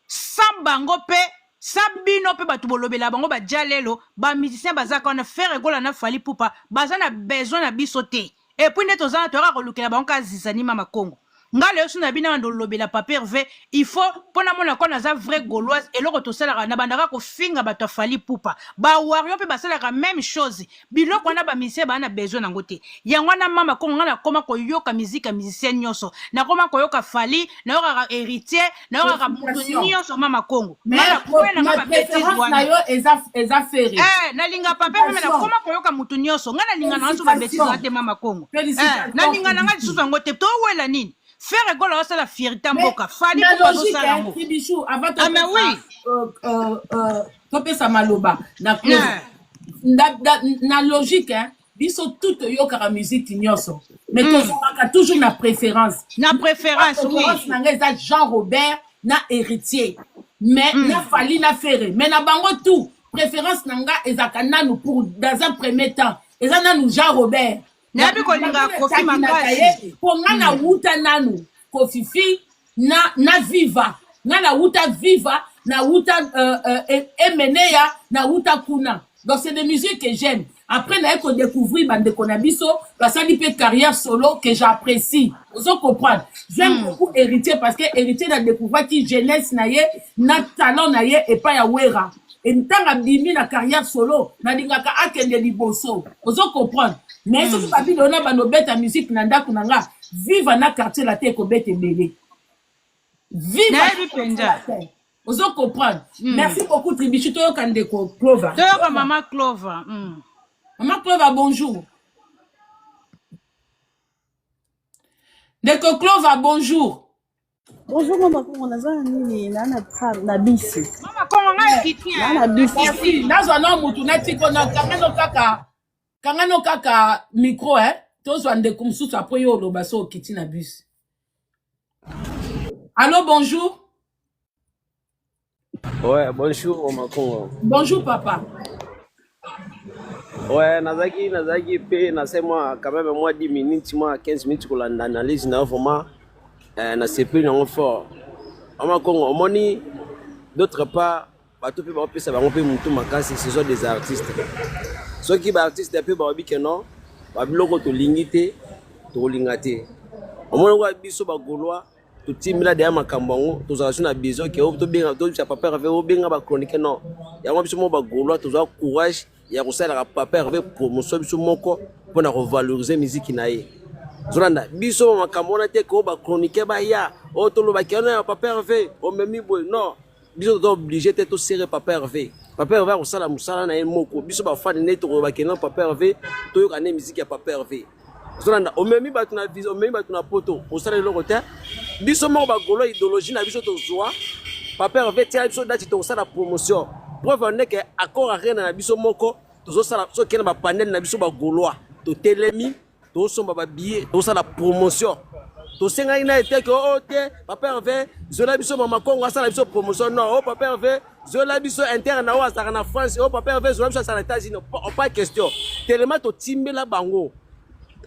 sans bango pe, sans bino pe batu bolobela bango ba jalelo, ba musicien bazaka na faire egola na fali pupa, bazana besoin na biso te. Et puis neto zana tora kolukela bango ka zizani mama Congo. Ngale yosu na bina ndo lobela papier ve, il faut pona mona kona za vrai gauloise et loko to sala na bandaka ko finga bato fali pupa. Ba wario pe basala la même chose. Biloko na ba musicien ba na besoin na ngote. Yango na mama Congo ngana koma ko yoka musique ya musicien nyoso. Na koma ko yoka fali, na yoka héritier, na yoka mutu nyoso mama Congo. Mais ma préférence na yo eza ferré. Na linga papier me na koma ko yoka mutu nyoso. Ngana linga na nzo ba bêtise te mama Congo. Na linga na ngati susu ngote to wela nini? Faire école c'est la fierté mboka fali pour nous ça là Bichou avant mais oui topé ça maloba na logique hein biso tout yo kara musique nyoso mais toujours na préférence oui na Jean Robert na héritier mais na fali na ferré mais na bango tout préférence nanga ezaka nanu pour dans un premier temps eza nanu Jean Robert. Nabi ko linga Kofi makasi po ngana wuta nanu Kofi na viva ngana wuta viva na wuta emeneya na wuta kuna donc c'est des musiques que j'aime après na ko découvrir bande konabiso basali pe carrière solo que j'apprécie vous comprenez j'aime beaucoup héritier parce que héritier na découvrir qui jeunesse na ye na talent na ye et pas ya wera et ntanga bimi na carrière solo na lingaka akende liboso vous comprenez mais si papi dona bano beta musique na ndako nanga viva na quartier la te ko bete belé viva vous comprenez merci beaucoup Tribichu to kande ko Clover to maman Clover maman Clover bonjour Deko Clover bonjour. Bonjour maman Congo naza nini na tram na bisi mama Congo ngai kitia na bisi merci nazo na mutu na tiko na kangano kaka micro hein tozwa ndeko mususu après yo loba so kiti na bus. Allô bonjour. Ouais bonjour maman Congo. Bonjour papa. Ouais nazaki pe na c'est moi quand même moi 10 minutes moi 15 minutes pour l'analyse na vraiment na c'est plus non fort. Maman Congo on moni d'autre part bato pe ba pesa ba pe mutu makasi ce sont des artistes. Ceux qui ba artistes pe ba bi que non ba biloko to lingité to lingate. On moni wa biso ba golois to timila de makambango to za na biso ke to benga to cha papa reve o benga ba chronique non. Ya mo biso mo ba golois to za courage ya ko sala papa reve promotion biso moko pour na revaloriser musique na ye. Zolanda biso makamona te ko ba chronique ba ya o to lo ba kena papa reve o memi boy non biso to obligé te to serrer papa reve ko sala musala na ye moko biso ba fan ne to ba kena papa reve to yo kana musique ya papa reve. Zolanda o memi ba tuna vision o memi ba tuna poto o sala le côté biso mo ba golo idéologie na biso to zoa papa reve tia biso dati to sala promotion preuve ne que accord arena na biso moko to sala so kena ba panel na biso ba goloa to telemi to somba ba billet to sala promotion to senga ina ete que o te papa reve zola biso mama Congo sala biso promotion non o papa reve zola biso interne na wa sala na France o papa reve zola biso sala États-Unis pas question tellement to timbela bango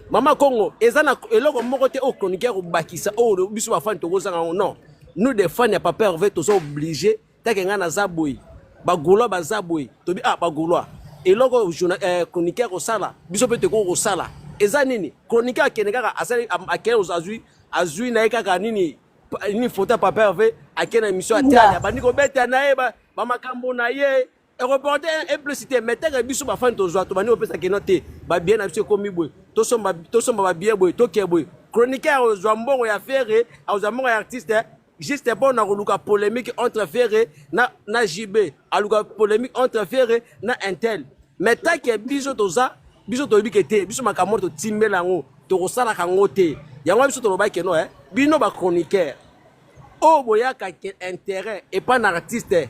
mama Congo ezana eloko moko te o chroniqueur bakisa o biso ba fan to kozanga non nous des fans ya papa reve to so obligé takenga na zaboy ba golo ba zaboy to bi ba golo eloko chroniqueur ko sala biso pe te ko sala eza nini chroniqueur keneka asali akela azui na kaka nini photo papa reve akena émission atya bandi ko beta na ye ba makambo na ye reporter implicité mettre biso ba fan to zo to bani opesa kenote ba bien na biso komi boy to somba ba bien boy to ke boy chroniqueur zo mbongo ya Ferré au mbongo ya artiste juste bon na luka polémique entre Ferré na JB aluka polémique entre Ferré na Intel mais ta ke biso to za biso to bikete biso makambo to timbela ngo to kosala kango te yango biso to loba ke no bino ba chroniqueur o boya ka intérêt et pas na artiste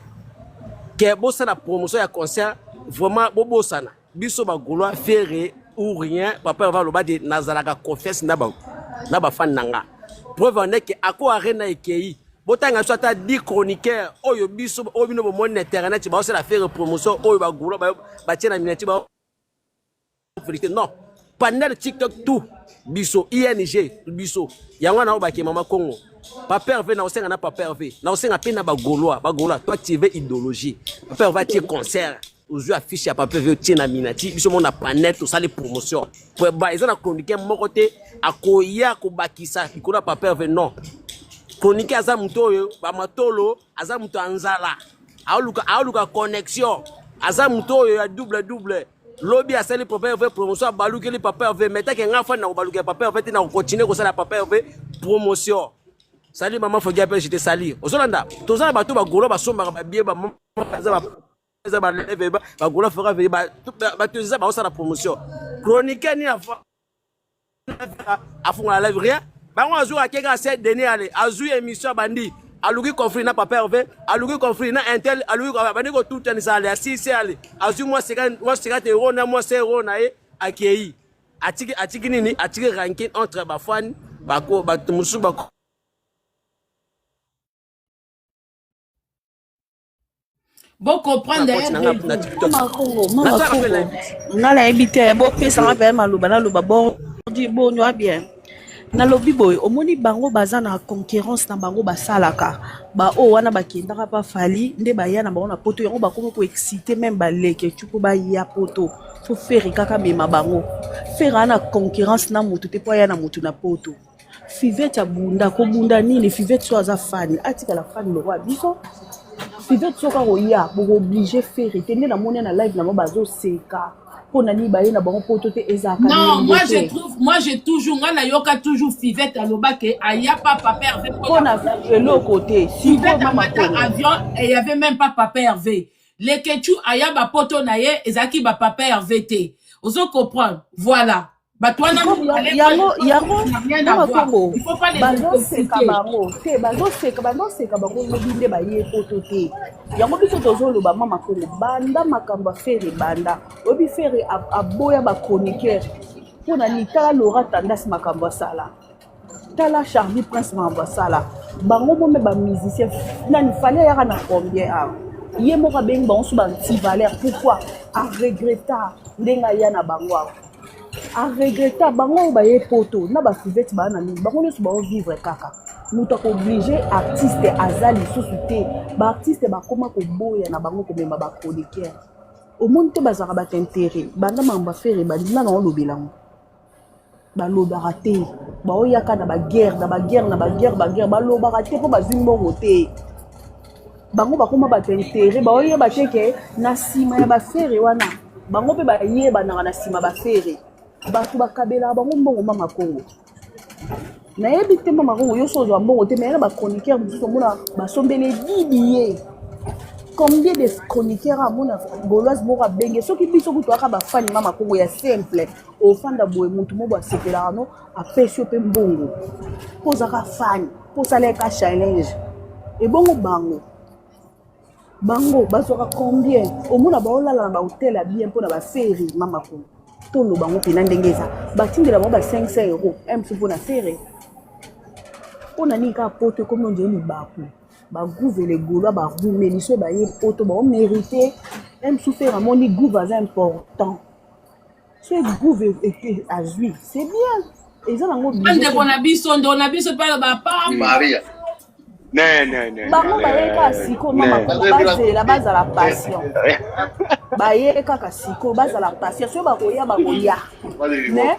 que bossa la promotion ya concert vraiment bobosana biso ba goloa Ferré ou rien papa va loba de nazalaka confesse na ba fan nanga preuve en est que ako arena ekei botanga so ata 10 chroniqueurs oyo biso o bino bo mon internet ba la faire promotion oyo ba goloa ba tiena minati ba non panel TikTok tout biso ING biso yango na obaki mama Congo Papa Hervé na osenga na Papa Hervé na osenga pe na bagoloa to activer idéologie Papa Hervé tie concert aujourd'hui affiche ya Papa Hervé tie na minati biso mona panel to sale promotion pour ba ezana chroniquer moko te akoya ko bakisa ikona Papa Hervé non chroniquer aza muto oyo ba matolo aza muto anzala aoluka connexion aza muto oyo ya double lobby a sali Papa Hervé promotion baluki li Papa Hervé meta ke nga fa na baluki Papa Hervé na continuer ko sala Papa Hervé promotion sali maman fogi appelle j'étais sali ozolanda tozala bato ba golo ba somba ba bie ba za ba leve ba golo fera ve ba tozala ba sala promotion chroniquer ni afunga la live rien bango azu akeka 7 dernier ale azu émission bandi aluki conflit na Papa Hervé aluki conflit na intel aluki bandi ko tout en sale asisi ale azu moi 50 € na moi 5 € na e akei atiki nini atiki ranking entre ba fan ba ko ba musu ba bon comprendre nga nayebi te bopesanga mpe maloba naloba bonyoa bien nalobi boye omoni bango baza na concurrence na bango basalaka baoyo wana bakendaka pa fali nde baya na bango na poto yango bakomi koexcite meme baleke tu mpo baya poto fo fere kaka mema bango fere ana concurrence na motu te mpo aya na motu na poto Fivette abunda kobunda nini Fivette so aza fani atikala fani loko ya biso Fivette soka koya boko oblige fere te nde namoni na live na mo bazoseka pona ni baye na bango poto te ezaka non moi j'ai toujours nga na yoka toujours Fivette aloba ke aya pas Papa Hervé pona le côté si mama avion et il y avait même pas Papa Hervé les kechu aya ba poto na ye ezaki ba Papa Hervé te ozo comprendre voilà batwana yango il faut pas les bazoseka bango te bazoseka bango lobi nde baye poto te yango biso tozoloba mama Congo banda makambo afere banda obi fere aboya ba chroniqueur pona ni tala Laura Tandas makambo asala tala Charlie Prince makambo asala bango bombe ba musicien nani fallait yaka na combien ye moko bengi bango so ba anti valeur pourquoi a regretta ndenga ya na bango a regretta bango baye poto na ba Fivette ba na nini bango nyonso ba vivre kaka muto ko obligé artiste azali société ba artiste ba koma ko boya na bango ko memba ba chroniqueur au monde te bazaka ba intérêt banda mamba fere ba dina na lobelango ba loba raté ba oyaka na ba guerre ba loba raté po ba zimbongo te bango ba koma ba intérêt ba oyeba teke na sima ya ba fere wana bango pe ba yeba na sima ba fere bato bakabela bango mbongo mama Congo nayebi te mama Congo yo sozwa mbongo te mais ba chroniqueur mosusu mona basombele 10 billets combien de chroniqueurs amona Gauloise moko abenge soki biso kutu aka bafani mama Congo ya simple ofanda boye mutu mo basepelaka no apesi yo mpe mbongo mpo ozaka fani mpo osalaka challenge ebongo bango bazwaka combien omona baolala na bahotel ya bien mpo na baferi mama Congo tolo bango pena ndenge eza batindela bango ba 500 € msu mpona fere mpona nini kaka poto ekomi ondire libaku bagouve le Gaulois barumeli so baye poto baomérite msu fere amoni gouve aza important so gouve azwi c'est bien eza nango ndeko na biso mpe bapamba bango baye kaka siko mama bazela bazala passion baye kaka siko bazala passion so bakoya mais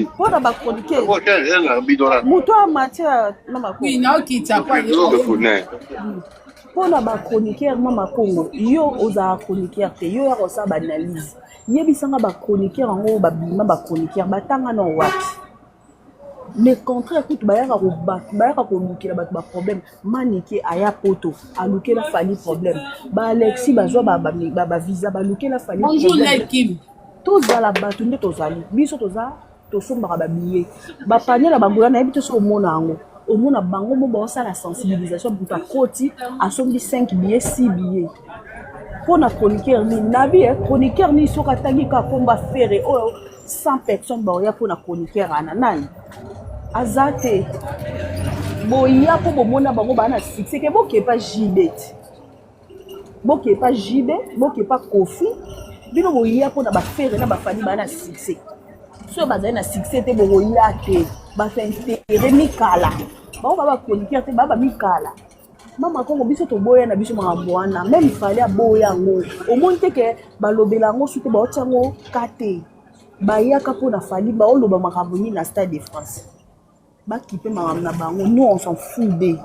mpona bachroniqueur moto amatia mama mpona bachroniqueur mama Congo yo ozala chroniqueur te yo ya kosala baanalyse yebisanga bachroniqueur yango babima bachroniqueur batanga na wapi le contraire kutu bayaka kolukela bato baproblème manike aya poto alukela fali problème baalexi bazwa bavisa balukela fali problème tozala bato nde tozali biso tosombaka babillet bapanie na bangola nayebi te so omona yango omona bango mo baosala sensibilisation butu akoti asombi 5 billets 6 billets mpona chroniqueur nini nabi chroniqueur nini soki atangi kaka komba fere oyo 100 personnes baoya mpona chroniqueur ana nani aza te boya mpo bomona bango baa na succès ke bokepa jibe te bokepa jibe bokepa kofi bino boya mpo na bafere na bafani baa na succès so bazali na succès te bokoya te bato intere mikala bao baba chroniqueur te baba mikala mama kongo biso toboya na biso makambo wana même fallait aboya yango omoni te ke balobela yango soki baotia yango kate bayaka mpona fali baoloba makambo nini na Stade de France bakipe makambo na bango nous on s'en fout de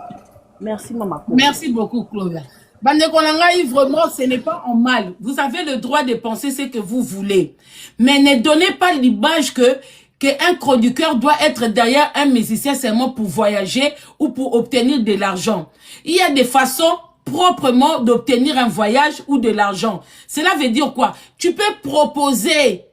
merci mama kongo. Merci beaucoup Claudia. Bandekonanga, vraiment, ce n'est pas en mal. Vous avez le droit de penser ce que vous voulez. Mais ne donnez pas l'image qu'un chroniqueur doit être derrière un musicien seulement pour voyager ou pour obtenir de l'argent. Il y a des façons proprement d'obtenir un voyage ou de l'argent. Cela veut dire quoi? Tu peux proposer.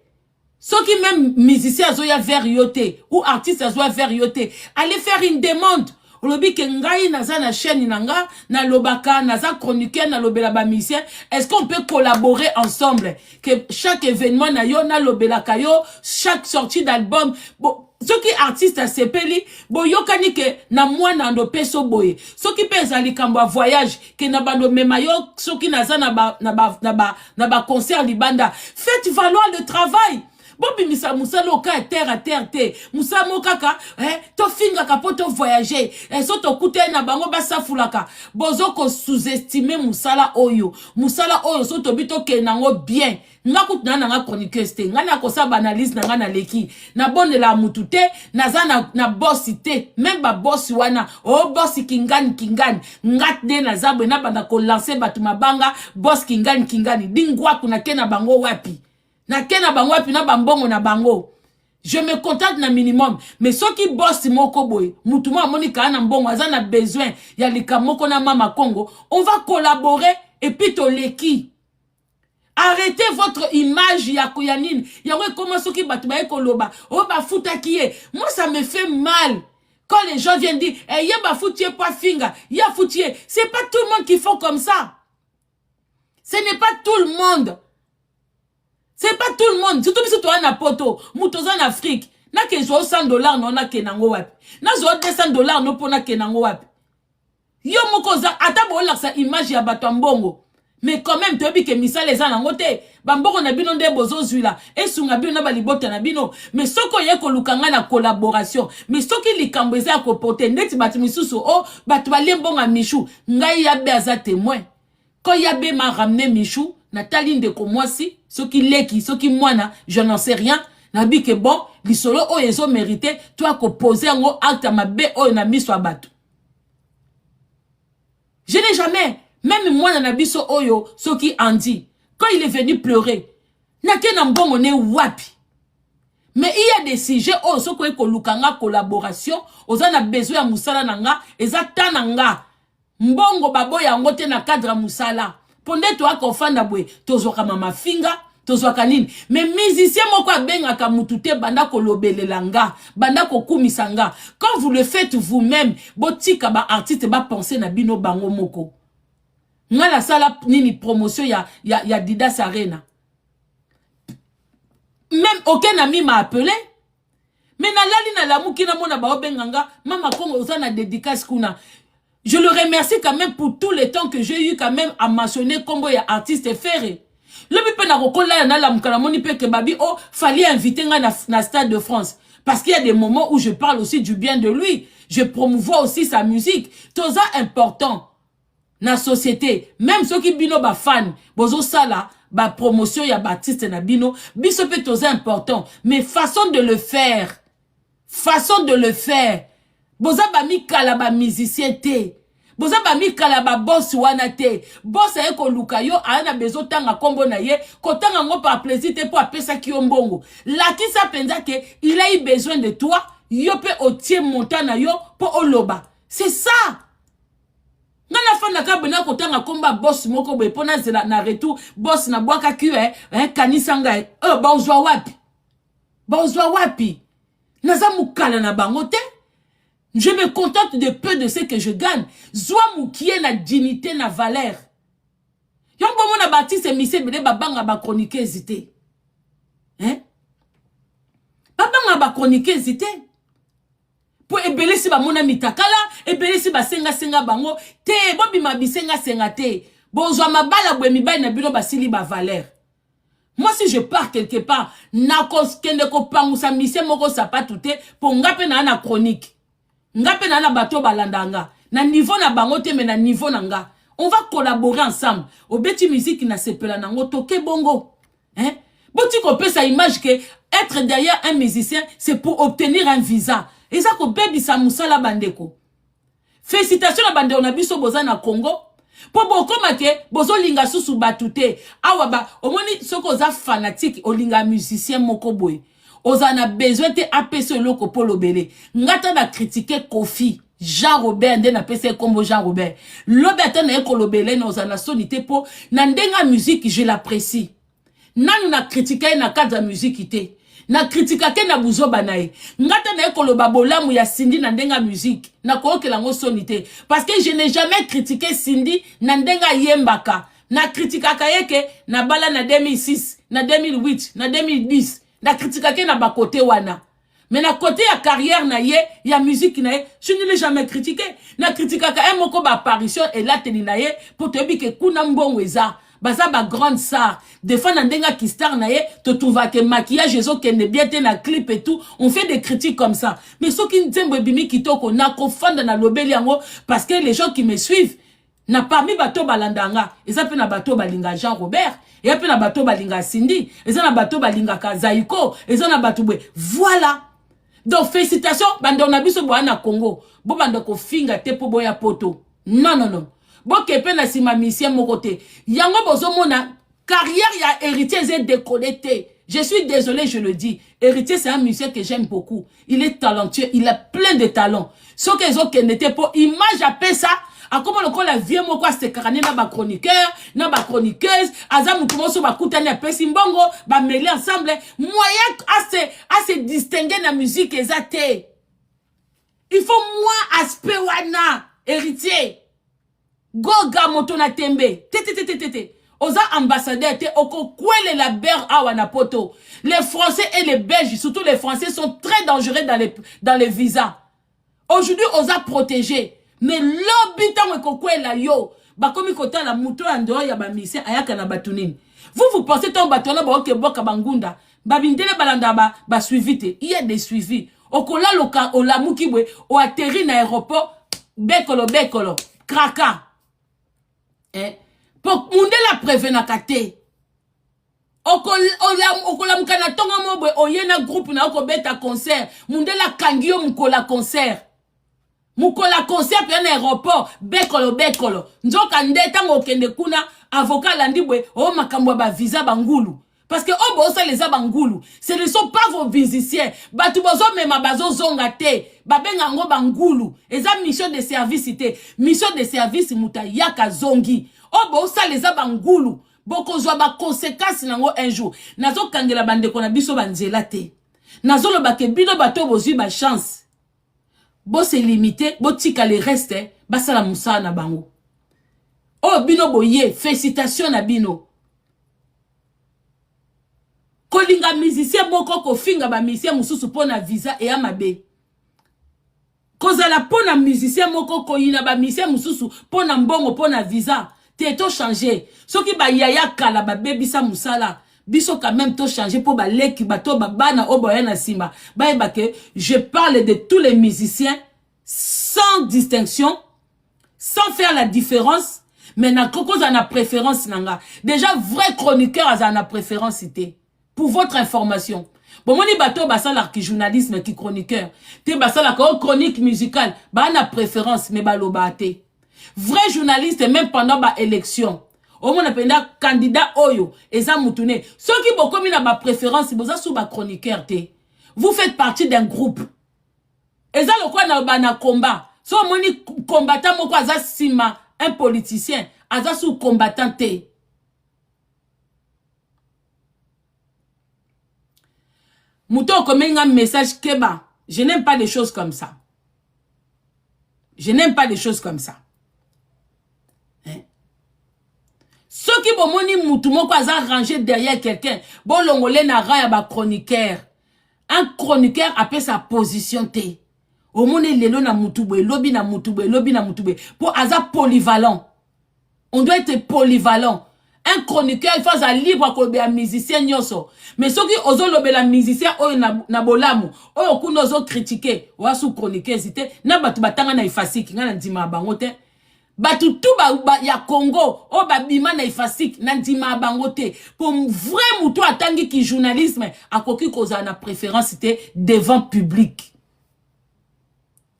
Ceux qui même musiciens zoya verioté ou artistes zoya verioté, allez faire une demande. Olobi ke ngai naza na chaîne nanga na lobaka naza chroniqueur na lobela ba musicien, est-ce qu'on peut collaborer ensemble que chaque événement na yo na lobela kayo chaque sortie d'album bon ceux qui artistes à sepeli bo yokani ke na mwana ndo peso boye ceux qui pesa likambo voyage ke na bando memayo ceux qui naza na ba concert libanda faites valoir le travail. Bobi misa musalo ka terre à terre te musa mokaka to finga kapoto voyager so to kute na bango ba safulaka bozo ko sous-estimer musala oyo so to bito ke nango bien nga kutuna na nga chroniqueuse te nga na ko sa analyse na nga na leki na bonne la mutute naza na boss te même ba boss wana o boss kingani ngat de na zabwe na banda ko lancer batu mabanga boss kingani dingwa kuna ke na bango wapi na kena bango api na bambongo na bango. Je me contente na minimum. Mais ceux qui bossent moko boy, mutuma monika na mbongo, aza na besoin, ya lika moko na mama Congo, on va collaborer et puis to leki. Arrêtez votre image ya koyanine. Ya we comment ceux qui batoubaye koloba, oh ba futa kiye. Moi ça me fait mal. Quand les gens viennent dire, eh ya ba foutier pas finga, ya foutier. C'est pas tout le monde qui font comme ça. Ce n'est pas tout le monde. C'est pas tout le monde. Surtout si tu as un poto, moutoza en Afrique. Na ke zo $100 non na kenango wapi. Na zo $200 no pona kenango wapi. Yo mokoza atabo la sa image ya bato mbongo. Mais quand même tu que misa les ana ngote. Bambongo na bino nde bozo zwila. Esunga bino na balibota na bino. Mais soko ye ko lukanga na collaboration. Mais soki likambo eza ko pote neti batu misusu oh batu balembonga Michou. Ngai ya be aza témoin. Quand Yabe m'a ramené Michou, Nathalie Ndeko Mwasi, ceux qui leki, ceux qui moina, je n'en sais rien. Nabi que bon, l'isolo o yezo mérité, toi ko poser un acte à ma bé o na mis soit battu. Je n'ai jamais, même moi na biso oyo, ceux qui en dit, quand il est venu pleurer, n'a qu'un bon on est wapi. Mais il y a des sujets, oh, ceux qui ont collaboration, aux en a besoin à Moussala nanga, et zata nanga. Mbongo babo ya ngote na cadre musala. Ponde toi ko fanda bwe, tozoka mama finga, tozoka nini. Mais musicien moko benga ka mutute banda ko lobelelanga, banda ko kumisanga. Quand vous le faites vous-même, botika ba artiste ba penser na bino bango moko. Nga la sala nini promotion ya Didas Arena. Même aucun ami m'a appelé. Mais na lali na lamu kina mona ba obenganga, mama Congo ozana dédicace kuna. Je le remercie quand même pour tout le temps que j'ai eu quand même à mentionner comme il y a artiste ferré. Le pipe na rokola na la mkalamoni pe ke babi oh fallait inviter na Stade de France parce qu'il y a des moments où je parle aussi du bien de lui. Je promouvois aussi sa musique. Tout ça important na société. Même ceux qui bino ba fan, bozo sala ba promotion ya Baptiste na bino, biso pe tout ça important. Mais façon de le faire. Façon de le faire. Boza ba mi kala ba musicien te. Boza ba mi kala ba boss wana te. Boss aye ko luka yo ana bezo tanga kombo na ye. Ko tanga ngo par plaisir te po apesa ki yombongo. La ki sa penza ke il a eu besoin de toi. Yo pe otie montana yo po oloba. C'est ça. Nana fa na ka bena ko tanga komba boss moko be pona zela na retour. Boss na bwaka ki kanisanga bonjour wapi. Bonjour wapi. Naza mukala na bango te. Je me contente de peu de ce que je gagne. Zwa moukie na dignité na valeur. Yon bon mon abati se mise bele babanga ba chronique hésité. Hein? Babanga ba chronique hésité. Pour ebele si ba mona mitakala, ebele si ba senga bango, te bobi mabisenga senga te. Bonjour mabala bwe mibali na bino basili ba valeur. Moi, si je pars quelque part, nakokende ko pangusa mise moko sapatute pour ngape na chronique. Ngape na bato balandanga. Na niveau na bangote mais na niveau nanga. On va collaborer ensemble. Au beti musique na sepela nango toke bongo. Hein? Boti ko pe sa image que être derrière un musicien, c'est pour obtenir un visa. Et ça ko bebi sa musala bandeko. Félicitations à bande on a biso boza na Congo. Po boko make bozo linga susu batute. Awa ba omoni soko za fanatique o linga musicien moko boy. Oza na besoin te apese loko polo bele. Ngata na critiquer Kofi. Jean Robert nde na pese kombo Jean Robert. Lobete na ekolobele na oza na sonité po na ndenga musique je l'apprécie. Nanu na critiquer na cadre musique ite. Na kritika ke na buzo banaye. Ngata na ekoloba bolamu ya Cindy na ndenga musique. Na kookela ngo sonité. Parce que je n'ai jamais critiqué Cindy na ndenga yembaka. Na kritika kayeke na bala na 2006, na 2008, na 2010. Na kritika ke na bakote wana. Mais na côté ya carrière na ye, ya musique na ye, je ne l'ai jamais critiqué. Na kritika ka moko ba apparition et la teni na ye pour te dire que kuna mbongo eza. Baza ba grande star. Des fois, nandenga qui star na ye, te trouva que maquillage, et qui ne bien na clip et tout. On fait des critiques comme ça. Mais ceux qui n'aiment bimi qui toko, na kofanda na lobeli yango, parce que les gens qui me suivent, na parmi bato balandanga, et ça peut na bato balinga Jean Robert, et ça peut na bato balinga Cindy, et ça na bato balinga Kazaiko, et ça na bato bwe. Voilà. Donc, félicitations, bande on a biso boya na Congo. Bo bande ko finga te po boya poto. Non, non, non. Bo kepe na sima misien mo côté. Yango bozo mona carrière ya héritier est déconnecté. Je suis désolé, je le dis. Héritier c'est un musicien que j'aime beaucoup. Il est talentueux, il a plein de talents. Ce que les autres n'étaient pas image appelle ça. A comment le la vie mo quoi c'est carné na ba chroniqueur, na ba chroniqueuse, azamu tumo so ba kutani apesi mbongo, ba mêler ensemble. Moyen assez distinguer na musique ezate. Il faut moi aspect wana héritier. Goga motona tembe. Tété. Oza ambassadeur te oko kwele la ber awa na poto. Les Français et les Belges, surtout les Français, sont très dangereux dans les visas. Aujourd'hui, oza protégé. Mais l'habitant eko kwela yo. Bakomi kota la muto ando ya ba mission ayaka na batunini. Vous pensez ton batona ba oke boka bangunda. Babindele balanda ba suivite. Il y a des suivis. Okola loka olamuki bwe o atterri na aéroport bekolo kraka. Pour munde la prévena kate. Okola mukana tonga mobwe oyena groupe na okobeta concert. Munde la kangio mukola concert. Mukola concert pe na aéroport bekolo. Nzoka ndeta ngokende kuna avocat landibwe o makambo ba visa bangulu. Parce que oh bosa les abangulu, ce ne sont pas vos musiciens. Batu bozo mema bazo zonga te, babenga ngo bangulu. Eza mission de service ite, mission de service muta yaka zongi. Oh bosa les abangulu, boko zwa ba conséquences nango un jour. Nazo kangela bande kona biso banzela te. Nazo lo bake bino bato bozwi ba chance. Bo se limiter, bo tika le reste, basala musa na bango. Oh bino boye, félicitations na bino. Kolinga musicien moko ko finga ba musicien mususu pona visa e amabe. Kozala pona musicien moko ko yina ba musicien mususu pona mbongo pona visa. Te to changer. Soki ba yaya kala ba bebisa musala. Biso quand même to changer pour ba leki bato ba bana oboya na sima. Ba eba ke je parle de tous les musiciens sans distinction, sans faire la différence, mais na koko za na préférence nanga. Déjà vrai chroniqueur a na préférence ité. Pour votre information. Bon, moni bato basala qui journalisme qui chroniqueur. Te basala ko chronique musicale, ba na préférence mais ba lobate. Vrai journaliste même pendant ba élection. Au moins appenda candidat oyo eza mutune. Ceux qui bokomi na ba préférence boza sous ba chroniqueur te. Vous faites partie d'un groupe. Eza lokwa na ba na combat. So moni combattant moko aza sima un politicien, aza sous combattant te. Mouton comme un message keba. Je n'aime pas des choses comme ça. Je n'aime pas des choses comme ça. Hein? Ceux qui vont moni moutou moko aza rangé derrière quelqu'un. Bon longolé na raya ba chroniqueur. Un chroniqueur appelle sa position te. Au monde lelo na moutoube, lobby na moutoube. Pour aza polyvalent. On doit être polyvalent. un chroniqueur il faut être libre ko be musicien nyoso mais soki ozo lobela musicien oyo na bolamu oyo kuna ozo critiquer wa sous chroniqueur zité na batu batanga na ifasiki ngana ndima bango te batu tout ya Congo o babima na ifasiki na ndima bango te pour vrai muto atangi ki journalisme akoki koza na préférence te devant public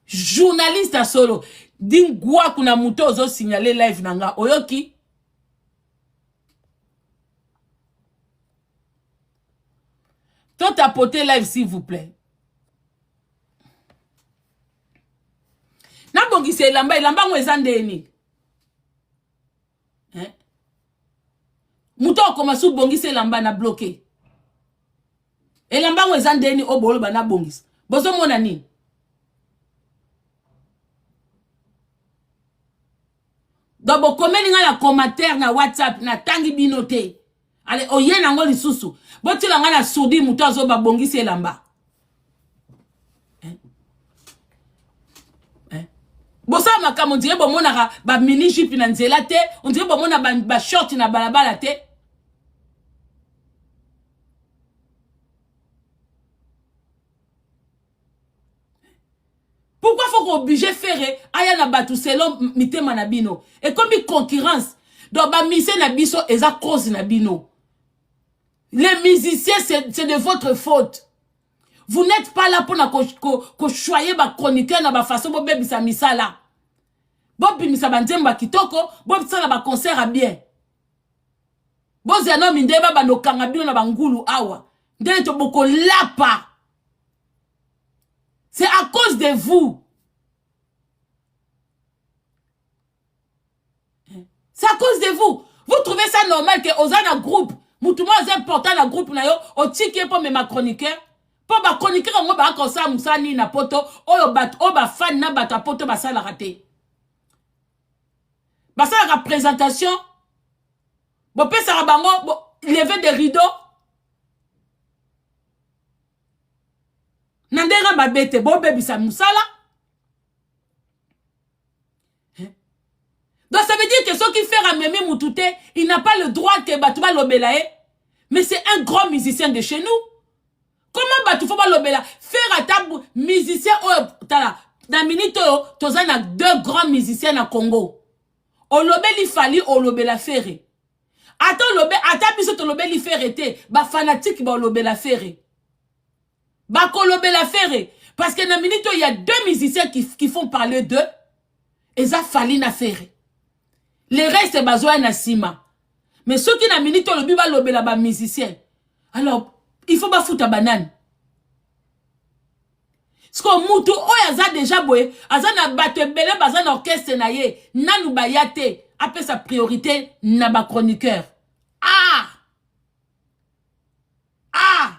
journaliste à solo dingwa kuna muto ozo signaler live nanga oyoki tout tapoter live s'il vous plaît na bongi se elamba ngo ezandeni hein muto okoma su bongi se elamba na bloqué elamba ngo ezandeni obolo bana bongi bozo mona nini Dobo komeni nga na commentaire na WhatsApp na tangi binote. Ale oye nango lisusu. Boti la nga na soudi muto azo ba bongisi elamba. Bosa makamo dire bo mona ba mini jupe na nzela te, on dire bo mona ba short na balabala te. Pourquoi faut qu'on oblige faire aya na batu selon mitema na bino et comme une concurrence donc ba mise na biso eza cause na bino les musiciens c'est de votre faute vous n'êtes pas là pour na ko choyer ba chroniqueur na ba façon bo bebisa misala bo bimisa banzemba kitoko bo tsala ba concert à bien bo zano mindeba ba no kanga bino na bangulu awa ndele to boko lapa. C'est à cause de vous. C'est à cause de vous. Vous trouvez ça normal que Ozana groupe, moutouma est important dans groupe na yo, o tiki pour mes chroniqueurs. Pour ma chroniqueur moi ba ko sa musani na poto, o bat o ba fan na bata poto ba sa la raté. Ba sa la présentation. Bo pesa rabango, bo lever des rideaux. Nandera babete bo bebisa musala. Donc ça veut dire que ceux qui font à Mémé Moutouté, il n'a pas le droit que Batouba Lobelae, mais c'est un grand musicien de chez nous. Comment Batouba Lobela faire à table musicien au tala dans minute tozana deux grands musiciens na Congo. O lobeli fali o lobela ferré. Attends lobe ata biso to lobeli ferré te ba fanatique ba lobela ferré. Ba ko lobela ferré parce que dans minute il y a deux musiciens qui font parler d'eux et ça fali na ferré. Les restes c'est besoin na sima. Mais ceux qui na minute le biba lobela ba musicien. Alors, il faut pas foutre à banane. Parce que mutu oya déjà boye, azana batte bele bazan orchestre na ye, nanu bayate, après sa priorité na ba chroniqueur. Ah! Ah!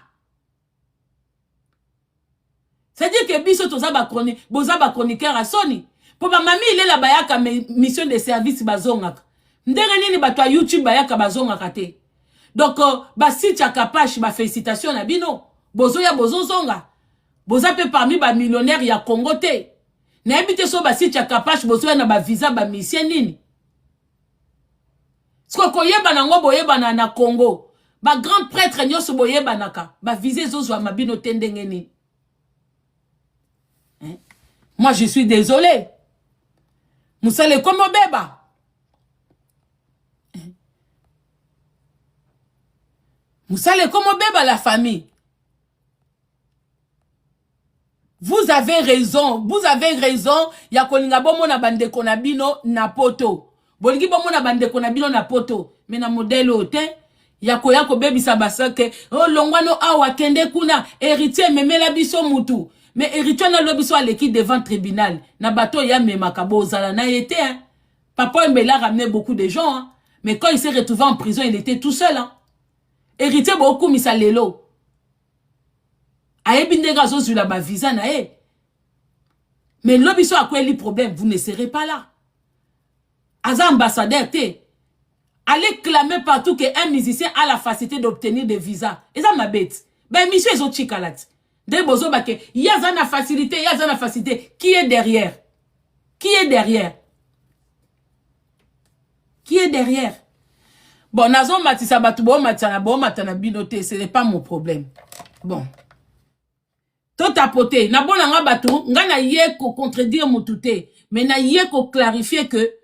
C'est-à-dire que biso toza ba chroniqueur, boza ba chroniqueur a soni. Pour ma mamie, il est là bayaka mission de service bazongaka. Ndenge nini bato YouTube bayaka bazongaka te. Donc ba site ya Kapache ba félicitations na bino. Bozo ya bozo zonga. Boza pe parmi ba millionnaires ya Congo te. Na habite so ba site ya Kapache bozo ya na ba visa ba mission nini. Sko koyeba na ngo boyeba na Congo. Ba grand prêtre nyoso boyeba naka. Ba visa zozo ma bino tendenge nini. Hein? Moi je suis désolé. Moussale comme beba. Moussale comme beba la famille. Vous avez raison. Vous avez raison. Ya kolinga bomo na bande konabino na poto. Bolingi bomo na bande konabino na poto. Mais na modèle ote. Ya koyako bebi sabasake. Oh longwano awa kende kuna. Héritier memela biso mutu. Mais héritier na lobiso à l'équipe devant tribunal. Na bateau ya memakabo zala na été hein. Papa Mbela ramené beaucoup de gens hein. Mais quand il s'est retrouvé en prison, il était tout seul hein. Héritier beaucoup misalelo. Aye bindega zo sur la ba visa na e. Mais lobiso a quoi les problèmes, vous ne serez pas là. Aza ambassadeur te. Allez clamer partout que un musicien a la facilité d'obtenir des visas. Et ça ma bête. Ben monsieur ils ont chikalat. Des bozo bake, il y a la facilité, il y a la facilité. Qui est derrière? Qui est derrière? Qui est derrière? Bon, nazo matisa batu bo matana binote, ce n'est pas mon problème. Bon. Tout tapoter. Na bon nga batu, nga na ye ko contredire mutute, mais na ye ko clarifier que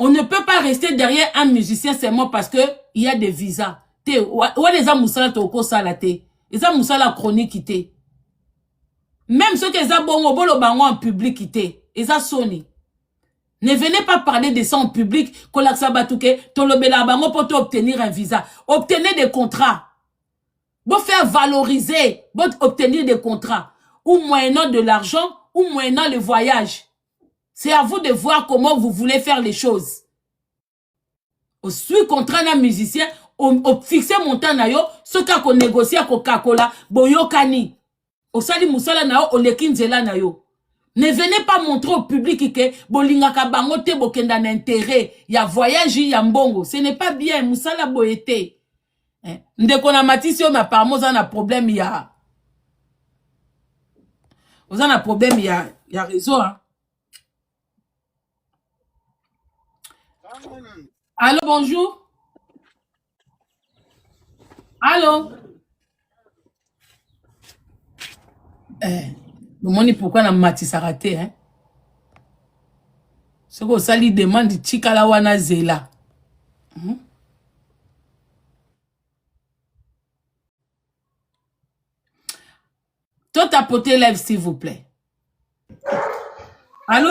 on ne peut pas rester derrière un musicien seulement parce que il y a des visas. Te, ouais les amusala toko salate. Les amusala chronique te. Même ceux qui ont bon bolo bango en public ité, ils ont sonné. Ne venez pas parler de ça en public, kolaksa batouke, tolobela bango pour obtenir un visa. Obtenez des contrats. Vous faire valoriser, vous obtenir des contrats. Ou moyennant de l'argent, ou moyennant le voyage. C'est à vous de voir comment vous voulez faire les choses. Au suit contrat d'un musicien, au fixer montant na yo, ce qu'on négocie à Coca-Cola, boyo kani. Au sali musala na yo, au lekinzela na yo. Ne venez pas montrer au public que bolinga kabangote bokenda n'intérêt. Ya voyage, ya mbongo. Ce n'est pas bien, musala boyete. Ndeko na matisi yo, mais apparemment, vous avez un problème, ya. Vous avez un problème, ya réseau, hein. Allô, bonjour. Allô. Le monde pourquoi na matisa raté, hein? Ce que ça lui demande, chikala wana zela. Tout tapoter live, s'il vous plaît. Allô?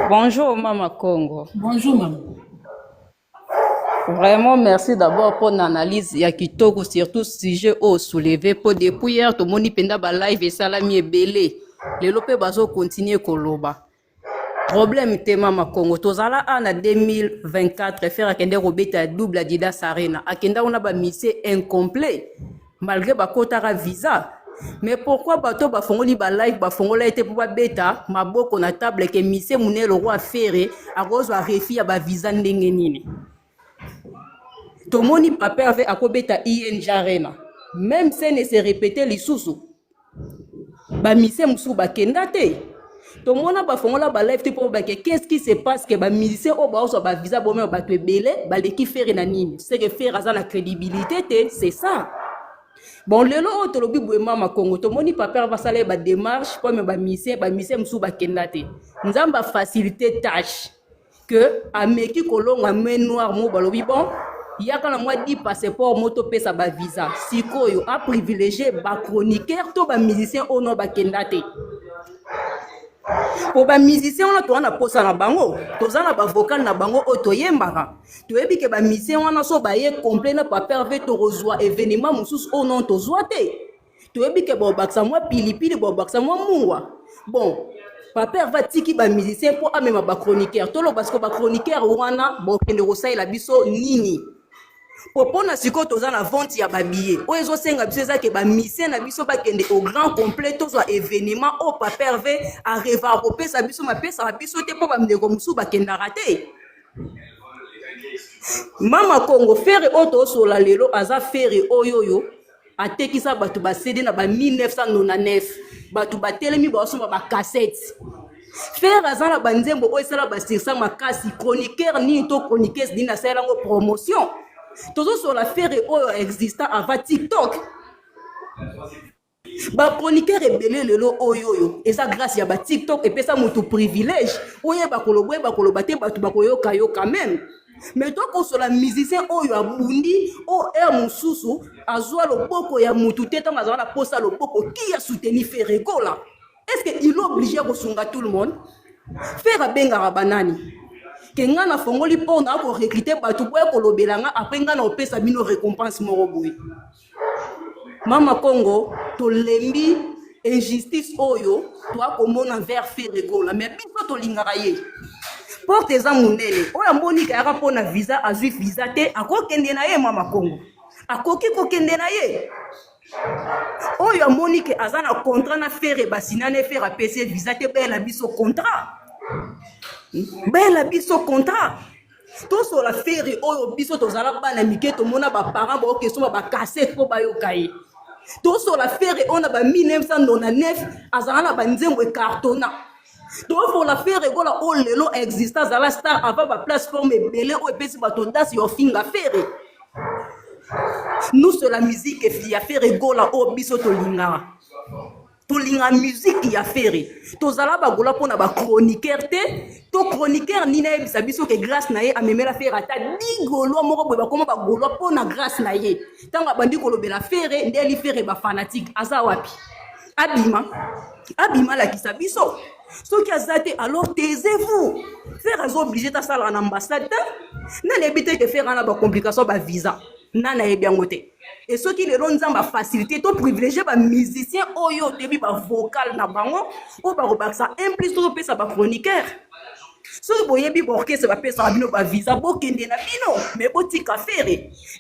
Bonjour, Maman Congo. Bonjour, maman. Vraiment, merci d'abord pour l'analyse. Il y a Kitoko, surtout sujet au soulevé. Pour depuis hier, tout le monde penda ba live et salami et belé. Les lopé bazo continuer koloba. Problème te Maman Congo. Tozala en 2024, faire akende robeta double Adidas Arena. Akenda on a ba mission incomplet. Malgré ba kotara visa. Mais pourquoi bato ba fongoli ba live ba fongola été pour ba beta maboko na table que mission mune le roi ferré a rose a refi ba visa ndenge nini. Tomoni papa avait akobeta ING Arena. Même si ne se répétait les sous. Ba mission musu ba kendate. Tomona ba fongola ba live pour ba qu'est-ce qui se passe que ba mission o ba oso ba visa bo me ba te belé ba l'équipe ferré na nini. C'est que faire à la crédibilité c'est ça. Bon, lelo otolobi bouema makongo to moni papa va saler ba démarche pour me ba mission musu ba kendate. Nzamba faciliter tâche que ameki kolonga main noire mo balobi bon yaka na moi 10 passeport moto pesa ba visa sikoyo a privilégié ba chroniqueur to ba musicien ono ba kendate. Pour ba musicien on a to na posa na bango tozana ba vocal na bango otoyembaka toyebi ke ba musicien wana so ba ye complet na papa avec to rozwa événement mususu ono to zoate toyebi ke ba baksa moi pilipili ba baksa moi mungwa bon papa va tiki ba musicien pour amema ba chroniqueur tolo parce que ba chroniqueur wana bo kende rosa la biso nini popona siko toza na vente ya ba billet o ezo senga biso za ke ba musicien na biso ba kende au grand complet to zo événement au papa hervé a revaroper sa biso ma pesa ba biso te po ba mndeko musu ba kenda raté Mama Congo faire auto sur la lelo aza faire oyoyo atekisa batu ba CD na ba 1999 batu ba telemi ba osoma ba cassette faire azana ba nzembo o esala ba sirsa makasi chroniqueur ni to chroniqueuse dina sala ngo promotion toujours sur la faire oyo existant avant TikTok ba chroniqueur ebele lelo oyoyo eza grâce ya ba TikTok et pesa mutu privilège oye ba koloba te batu ba koyoka yo quand même. Mais toi qu'on soit la musicien oyo abundi o mususu azwa loboko ya mutu teta mazala posa loboko qui a soutenu Ferrego là. Est-ce que il est obligé de sunga tout le monde faire benga rabanani que ngana fongoli pona ko recruter batu boya ko lobelanga après ngana opesa bino récompense moroboui. Mama Congo to lembi injustice oyo toi komona vers Ferrego là mais biso to lingara ye. Porte eza munene oya mboni ka rapona visa azui visa te akokende na ye Mama Congo akoki kokende na ye oya mboni ke azana contrat na faire basinane faire PC visa te bela biso contrat to so la faire oyo biso tozala bana mike to mona ba parents ba okeso ba cassette po ba yokai to so la faire on a ba 1999 azana ba nzembo e cartona donc pour la faire egola o lelo existence à la star avant ba plateforme ebele o epesi bato ndasi yo finga faire. Nous c'est la musique et ya faire egola o biso tolingaka. Tolinga musique ya faire. Tozala bagola pona ba chroniqueur te. To chroniqueur ni na ebisa biso ke grâce na ye amemela faire ata digolo moko boye bakoma bagolo pona grâce na ye. Tanga bandi kolobela faire ndeli faire ba fanatique aza wapi? Abima la kisa biso. Ce qui a zate, alors taisez-vous. Faire un obligé de faire en ambassade. N'a l'habitude de faire une complication de visa. N'a bien noté. Et ce qui les rend en facilité, to privilégié ba musicien oyo début ba vocal na bango ou ba ça implique to pesa ba chroniqueur. So boye bi orchestre ba pesa bino ba visa bo kende na bino mais bo tika faire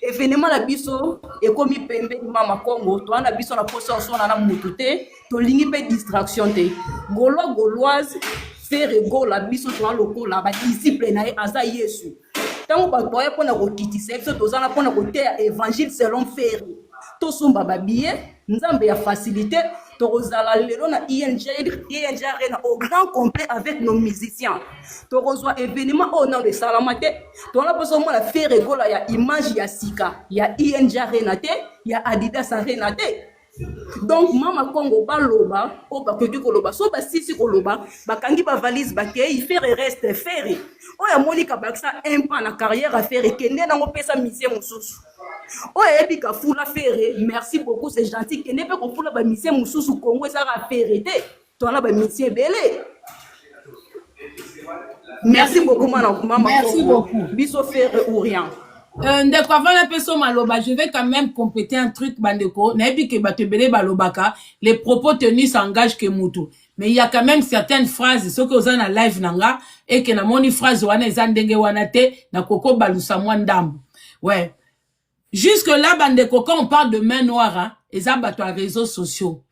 événement la biso et comme pembe ni mama Congo to na biso na poso so na mutute to lingi pe distraction te gauloise faire gola biso to loko la ba disciple na aza Yesu tango ba boye pona ko kitisa biso to zana pona ko te évangile selon faire to sumba ba billet nzambe ya facilité to rozala lelo na ING Arena au grand complet avec nos musiciens to reçoit événement au nom de Salamate to la personne la faire rigola ya image ya sika ya ING Arena te ya Adidas Arena te. Donc mama Congo baloba o ba koki koloba so ba sisi koloba ba kangi ba valise ba ke il faire reste faire o ya Monica Baksa un pas na carrière à faire kende na ngo pesa musicien mususu o ya bika fula faire merci beaucoup c'est gentil kende pe ko fula ba musicien mususu Congo ça va faire te to na ba musicien belé. Merci beaucoup mama Merci beaucoup biso faire ou rien. Ndeko avant la personne maloba, je vais quand même compléter un truc bandeko. Naebi ke batebele balobaka, les propos tenus s'engagent que mutu. Mais il y a quand même certaines phrases, ce que vous avez en live nanga, et que na moni phrase wana ezandenge wana te, na koko balusa mwandambu. Ouais. Jusque là bandeko, quand on parle de main noire, hein, eza bato à réseaux sociaux.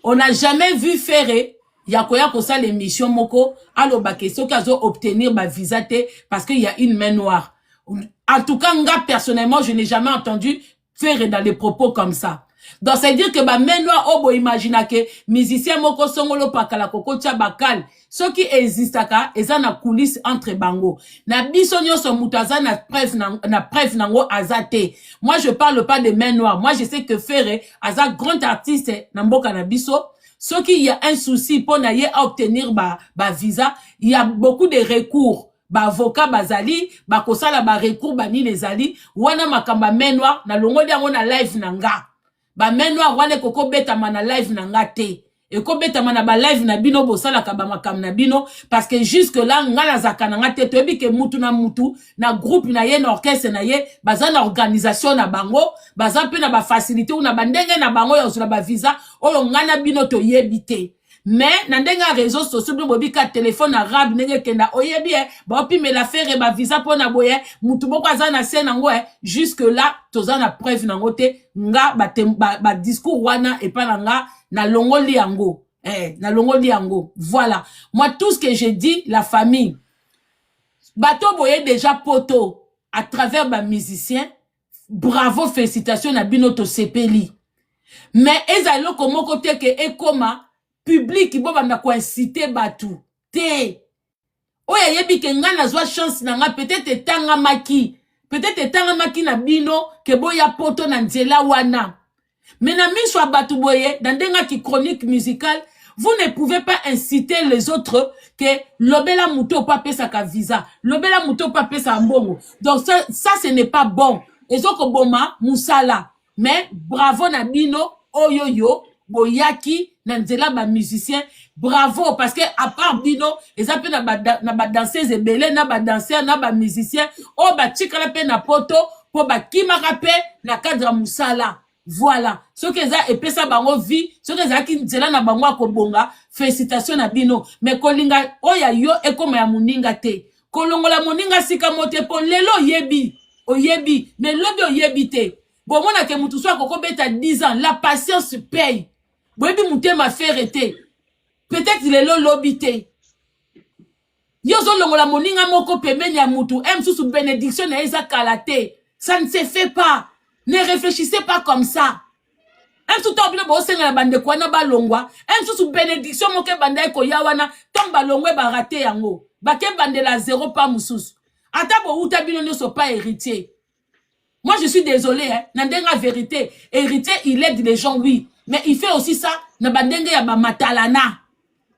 On n'a jamais vu faire yakoya kosa l'émission moko, alobake, ceux qui ont obtenir ba visa te, parce qu'il y a une main noire. En tout cas, moi, personnellement, je n'ai jamais entendu faire dans des propos comme ça. Donc, c'est dire que, bah, maintenant, obo imagine que, musicien moko songolo pakala koko tia bakal, ce qui existe aka, eza na coulisse entre bango. Na biso nyonso mutaza na preuve nango azate. Moi, je parle pas de main noire. Moi, je sais que Ferre, aza grand artiste, na mboka na biso. Ce qui y a un souci pour naye à obtenir ba visa, il y a beaucoup de recours. Ba avocat bazali ba kosala ba recours bani les ali wana makamba menwa na longoli yango na live nanga ba menwa wana koko beta mana live nanga te e ko beta mana ba live na bino bosala ka ba makam na bino parce que jusque là ngala zaka nanga te to bi ke mutu na groupe na ye na orchestre na ye baza na organisation na bango baza pe na ba facilité ou na bandenge na bango ya na ba visa oyo ngana bino to yebite. Mais nandenga réseaux sociaux bobi ka téléphone arabe nenge kenda oyebi ba opi me la faire ba visa pona boye mutu boko azana scène ngo jusque là tozana preuve nango te nga ba discours wana et pas nga na longoli yango na longoli yango. Voilà, moi tout ce que je dis, la famille bato boye déjà poto à travers ba musicien, bravo, félicitations na binoto sepeli. Mais ezalo komo kote ke ekoma public qui bobanda ko inciter batu te oya yebi ke nga na zwa chance na nga peut-être tanga maki na bino ke boya poto na nzela wana mais na miswa batu boye dans denga ki chronique musicale vous ne pouvez pas inciter les autres que lobela muto pa pesa ka visa lobela muto pa pesa mbongo. Donc ça ce n'est pas bon ezoko boma musala mais bravo na bino oyoyo boyaki na nzela ba musicien bravo parce que à part bino eza pe na ba danseuse ebele na ba danseur na ba musicien o ba tikala pe na poto po ba kimaka pe na cadre musala. Voilà, ce que ça et pesa bango vie ce que ça ki nzela na bango akobonga félicitations na bino mais kolinga oya yo ekoma ya muninga te kolongola muninga sika mote po lelo oyebi mais lobi oyebi te bon mona ke mutu so akoko beta 10 ans la patience paye. Boyebi mutema faire te. Peut-être il est lobité. Yo zo longola moninga moko pembeni ya mutu. Sous bénédiction na eza kalate. Ça ne se fait pas. Ne réfléchissez pas comme ça. un sous tobile bo senga bande ko na balongwa un sous bénédiction moke bande ko yawana tom balongwe ba raté yango ba ke bande la zéro pas mususu ata bo uta bino ne so pas héritier. Moi je suis désolé hein nandenga vérité héritier il aide les gens oui mais il fait aussi ça na bandenge ya ba matalana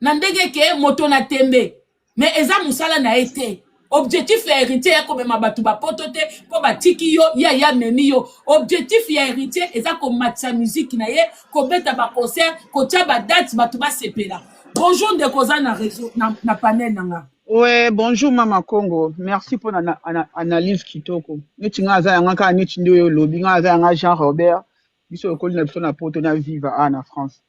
nandenge ke moto na tembe mais eza musala na été objectif ya héritier ya komema batu ba potote po batiki yo ya memi yo objectif ya héritier eza ko matcha musique na ye ko beta ba concert ko tia ba date batu ba sepela. Bonjour de koza na réseau na panel nanga. Ouais, bonjour Mama Congo. Merci pour l'analyse kitoko. Neti nga za yanga ka neti ndio lobby nga za yanga Jean Robert. Biso ko na biso na poto na viva na France.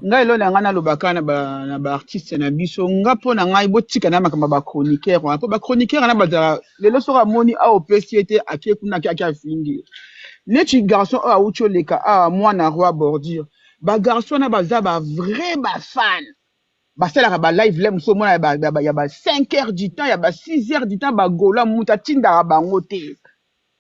Nga elo na nga na lobaka na ba artiste na biso nga pona nga ibotika na makamba ba chroniqueur po ba chroniqueur na bazala lelo soka moni a opesiete akie kuna kia fingi neti garçon a ucho leka a mwana roi bordure ba garçon na baza ba vrai ba fan ba sala ba live lem so mona ya ba 5h du temps ya ba 6h du temps ba gola muta tinda ba ngote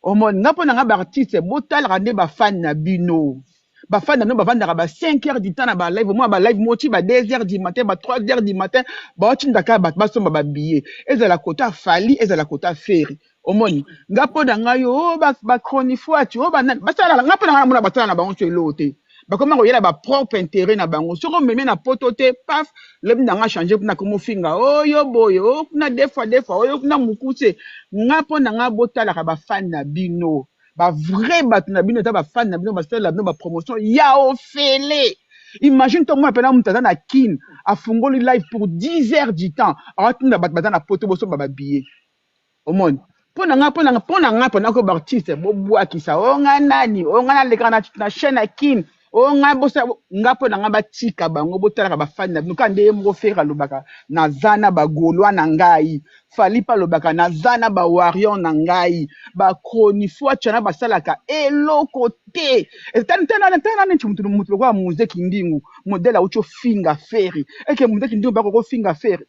o mon nga pona nga ba artiste botal rande ba fan na bino ba fan na ba vanda ba 5h du temps na ba live moi ba live moti ba 2h du matin ba 3h du matin ba tinda ka ba somba ba billet ezala kota fali ezala kota feri omoni nga pona nga yo ba chronifuati o ba sala nga pona nga mona ba sala na ba oncho elote ba comment yela ba propre intérêt na bango soko meme na potote paf le ndanga changer na komo finga oyo boyo na des fois oyo na mukuse nga pona nga botala ka ba fan na bino ba vrai bat na bino ta ba fan na bino ba sala na ba promotion ya ofele. Imagine toi moi pena mutaza na kin afungoli live pour 10h du temps atinda bat na poto boso ba billet omoni pona nga ko ba artiste bo bua kisa o nga nani o nga na leka na chaîne na kin o nga bosa nga pona nga batika bango botala ba fan na nuka nde mo fera lobaka na zana ba golwa na ngai fali pa lobaka na zana ba warrior na ngai ba chronifuat chana ba salaka eloko te tana mutu kwa muzeki ndingu modela ucho finga feri eke muzeki ndingu ba ko finga feri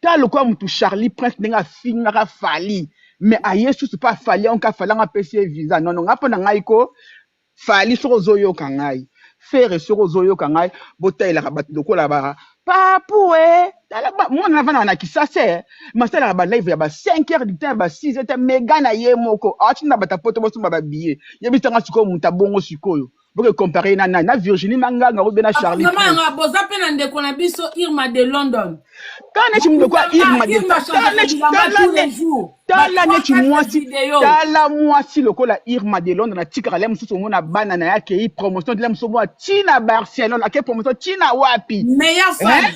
talo kwa mutu Charlie Prince ndenga finga ka fali mais a Yesu c'est pas fali on ka falanga PC visa non nga pona ngai ko fali soko zoyo kangai fere soko zoyo kangai botela ka batu lokola ba papoué tala ba mona vana na kisase masala ba live ya ba 5h du temps ba 6h mega na ye moko atina bata poto boso ba billet yebitanga siko muta bongo sikoyo boke comparer na Virginie Manganga ko bena Charlie Manganga boza pena ndeko na biso Irma de London kana chimdo kwa Irma de tala neti mwasi lokola Irma de London na tikara lem susu mona bana na yake yi promotion de lem so mo tina Barcelone ake promotion tina wapi meilleur fan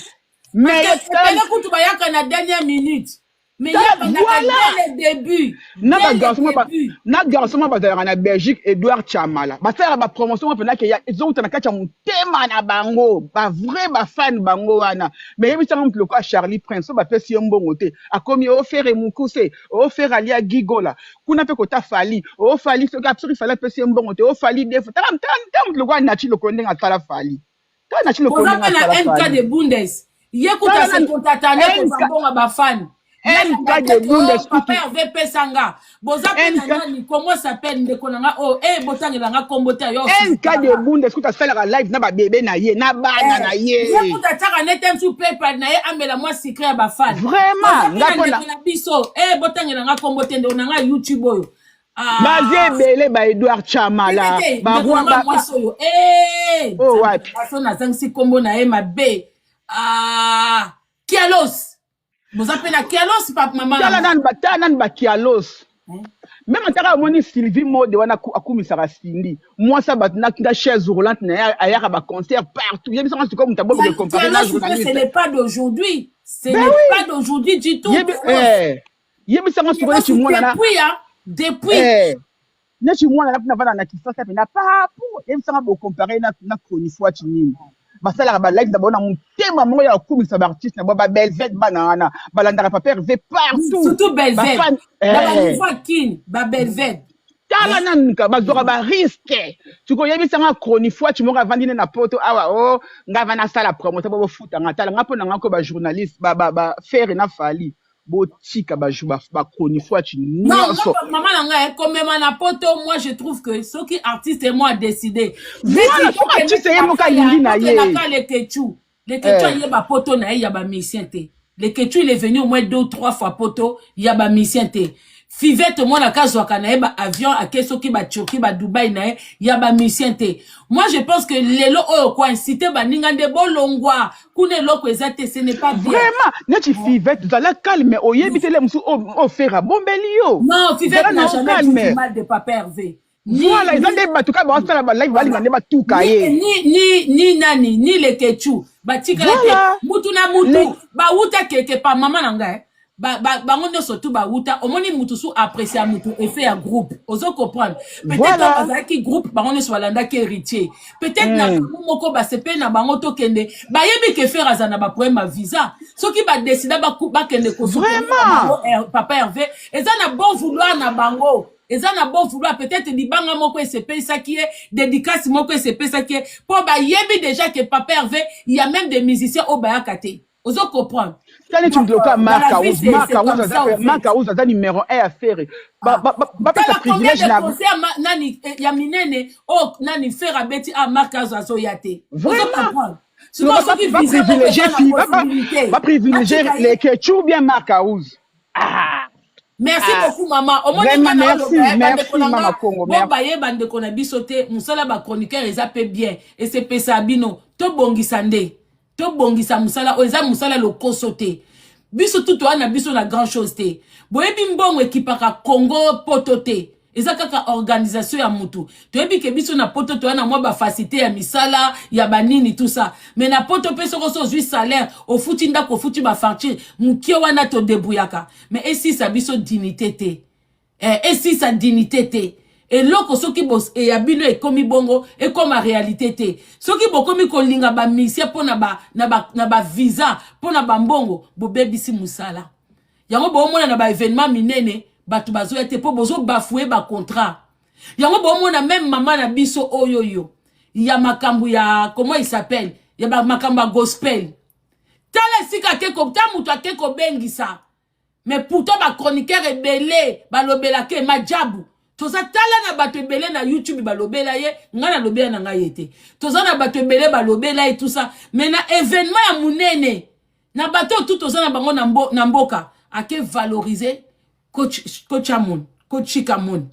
mais tele kutu ba yaka na dernière minute mais yaka na le début na garçon ma bazala na Belgique Edouard Chamala ba faire ba promotion pena ke ya ezouta na kacha mutema na bango ba vrai ba fan bango wana mais yebi tanga mploko a Charlie Prince so ba pesi mbongo te akomi o faire mukuse o faire alia gigola kuna pe kota fali o fali so ka absolu fali pesi mbongo te o fali def tam mploko na chi loko ndenga tala fali kana chi loko ndenga tala fali MK de Bundes yekuta se kontatane ko mbongo ba fan NK de Bundes papa Hervé Pesanga boza pena nani comment s'appelle ndeko nanga oh botangela nga kombota yo NK de Bundes kuta sala live na ba bébé na ye na bana na ye kuta taka netem sous paper na ye amela moi secret ya ba fan vraiment ngapona na biso botangela nga kombote ndo nanga YouTube oyo baze belé ba Edouard Chamala ba roi ba moisoyo oh wapi asona zangsi kombo na ye mabe Kialos boza pena Kialos papa mama tala nan ba Kialos même ataka moni Sylvie Mode wana akumisaka Cindy moi ça batna kinga chaise roulante na ayaka ba concert partout yebi sanga comme tabo de comparer là ce n'est pas d'aujourd'hui c'est pas d'aujourd'hui du tout yebi sanga sikoyo ci mona depuis ne ci mona na vana na kisasa pena papu yebi sanga bo comparer na chronifuat nini basala ba live d'abord na mutema mo ya kumisa ba artiste na ba Belvet banana balandaka papa Hervé partout surtout Belvet ba fucking ba Belvet tala nanka bazora ba risque tuko yebisa nga chronifuat mo ka vandine na poto awa ngava na sala promotion bo futa nga tala ngapo na ngako ba journaliste ba faire na fali botika baju ba konifwa tu Non, nyonso. maman nanga comme na poto, moi je trouve que ce qui artiste et moi décidé. Voilà, faut artiste et moi kalingi na ye. Les Ketchou y ba poto na y a ba mission te. Les Ketchou il est venu au moins 2 ou 3 fois poto, y a ba mission te. Fivette moi na kazwaka na ba avion à keso ki ba Turquie ba Dubaï na y a ba mission te. Moi je pense que lelo oyo ko inciter ba ninga de bolongwa kune loko ezate ce n'est pas bien. Vraiment, neti Fivette tu la calme oyebitele musu o fera bombelio. Non, Fivette n'a jamais dit du mal de Papa Hervé. Voilà, ils ont des batouka ba osala ba live balinga ne batuka ye. Ni nani, ni le Ketchou. Batika la mutu na mutu. Ba uta keke pa mama nanga bango surtout ba uta omoni mutu su apprécier mutu effet à groupe ozo comprendre peut-être ba ki groupe bango ne swalanda ki héritier peut-être na moko ba sepe na bango to kende ba yebi ke faire azana ba problème visa soki ba décider ba kende ko vraiment Papa Hervé eza na bon vouloir na bango eza na bon vouloir peut-être libanga moko sepe ça qui est dédicace moko sepe ça qui est pour ba yebi déjà que Papa Hervé il y a même des musiciens au bayakate ozo comprendre. Quand tu me dis que Marc Aouz a numéro 1 à faire. Pas privilège là. Nani ya minene oh nani faire abeti a Marc Aouz azoyate. Vraiment. Pas privilégier les Ketchou bien Marc Aouz. Merci beaucoup maman. Merci maman Congo. Bon baye bande kona bisote musala ba chroniqueur ezape bien et c'est pesa bino to bongisande. To bongisa musala oza musala lokoso te biso tout wana biso na grand chose te boyebi mbongo ekipaka Congo poto te eza kaka organisation ya mutu toyebi ke biso na poto to wana mwa ba facilité ya misala ya banini tout ça mais na poto peso koso zui salaire au futi ndako futi ba facture mukie wana to debuyaka mais esi sa biso dignité te esi sa dignité te et loko soki bos et yabino e komi bongo et comme réalité te soki bokomi kolinga ba mission pona na ba visa pona ba mbongo bo bebisi musala yango bo mona na ba événement minene batu bazoya te po bozo bafouer ba contrat yango bo mona même maman na biso oyoyo ya makambu ya comment il s'appelle ya ba makamba gospel tala sika ke ko ta mutu akeko bengisa mais pourtant ba chroniqueur ebele ba lobela ke majabu toza tala na bato ebele na YouTube balobela ye ngana lobela na ngai ete toza na bato ebele balobela et tout ça mais na événement ya munene na bato tout toza na bango na mboka ake valoriser coach Amon coach Chikamon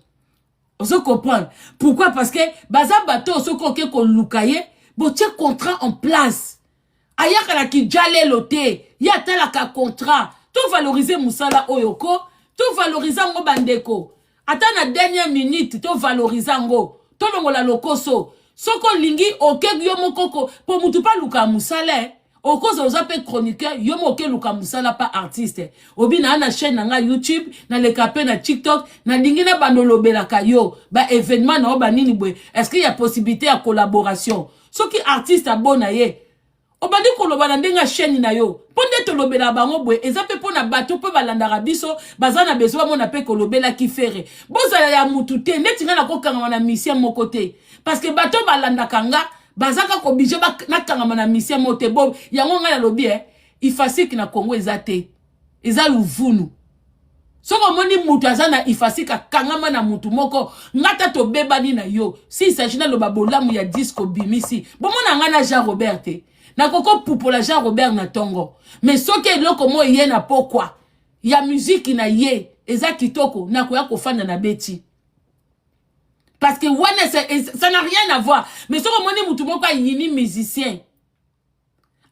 ozo comprendre pourquoi parce que baza bato soko ke ko lukaye bo tie contrat en place ayaka la ki jale lote ya tala ka contrat to valoriser musala oyoko to valoriser ngo bandeko. Attends la dernière minute, to valoriser ngo, to longola lokoso. Soko lingi oke yomo koko, pour mutu pa luka musala, oko za pe chroniqueur, yomo oke luka musala pas artiste. Obi na ana chaîne na YouTube, na le kapé na TikTok, na lingi na bandolo belaka yo, ba événement na oba nini bwe. Est-ce qu'il y a possibilité à collaboration? Soki artiste abona ye. Obandi koloba na ndenga chaîne na yo. Ponde to lobela bango bwe ezape pona bato pe balandara biso bazana besoin mona pe kolobela ki fere. Bozala ya mutu te neti na kokanga na mission moko te. Parce que bato balanda kanga bazaka ko bije ba na kanga na mission mote bo yango nga na lobi ifasiki na Congo ezate. Eza luvunu. Soko moni mutu azana ifasika kangama na mutu moko ngata to bebani na yo. Si il s'agit na lobabolamu ya disco bimisi. Bon mona ngana Jean Robert te. Na koko pupola Jean Robert na tongo. Mais soke loko mo ye na pokwa. Ya musique na ye. Eza kitoko. Na koya kofanda na beti. Parce que wane ça n'a rien à voir. Mais soko moni mutu moko yini musicien.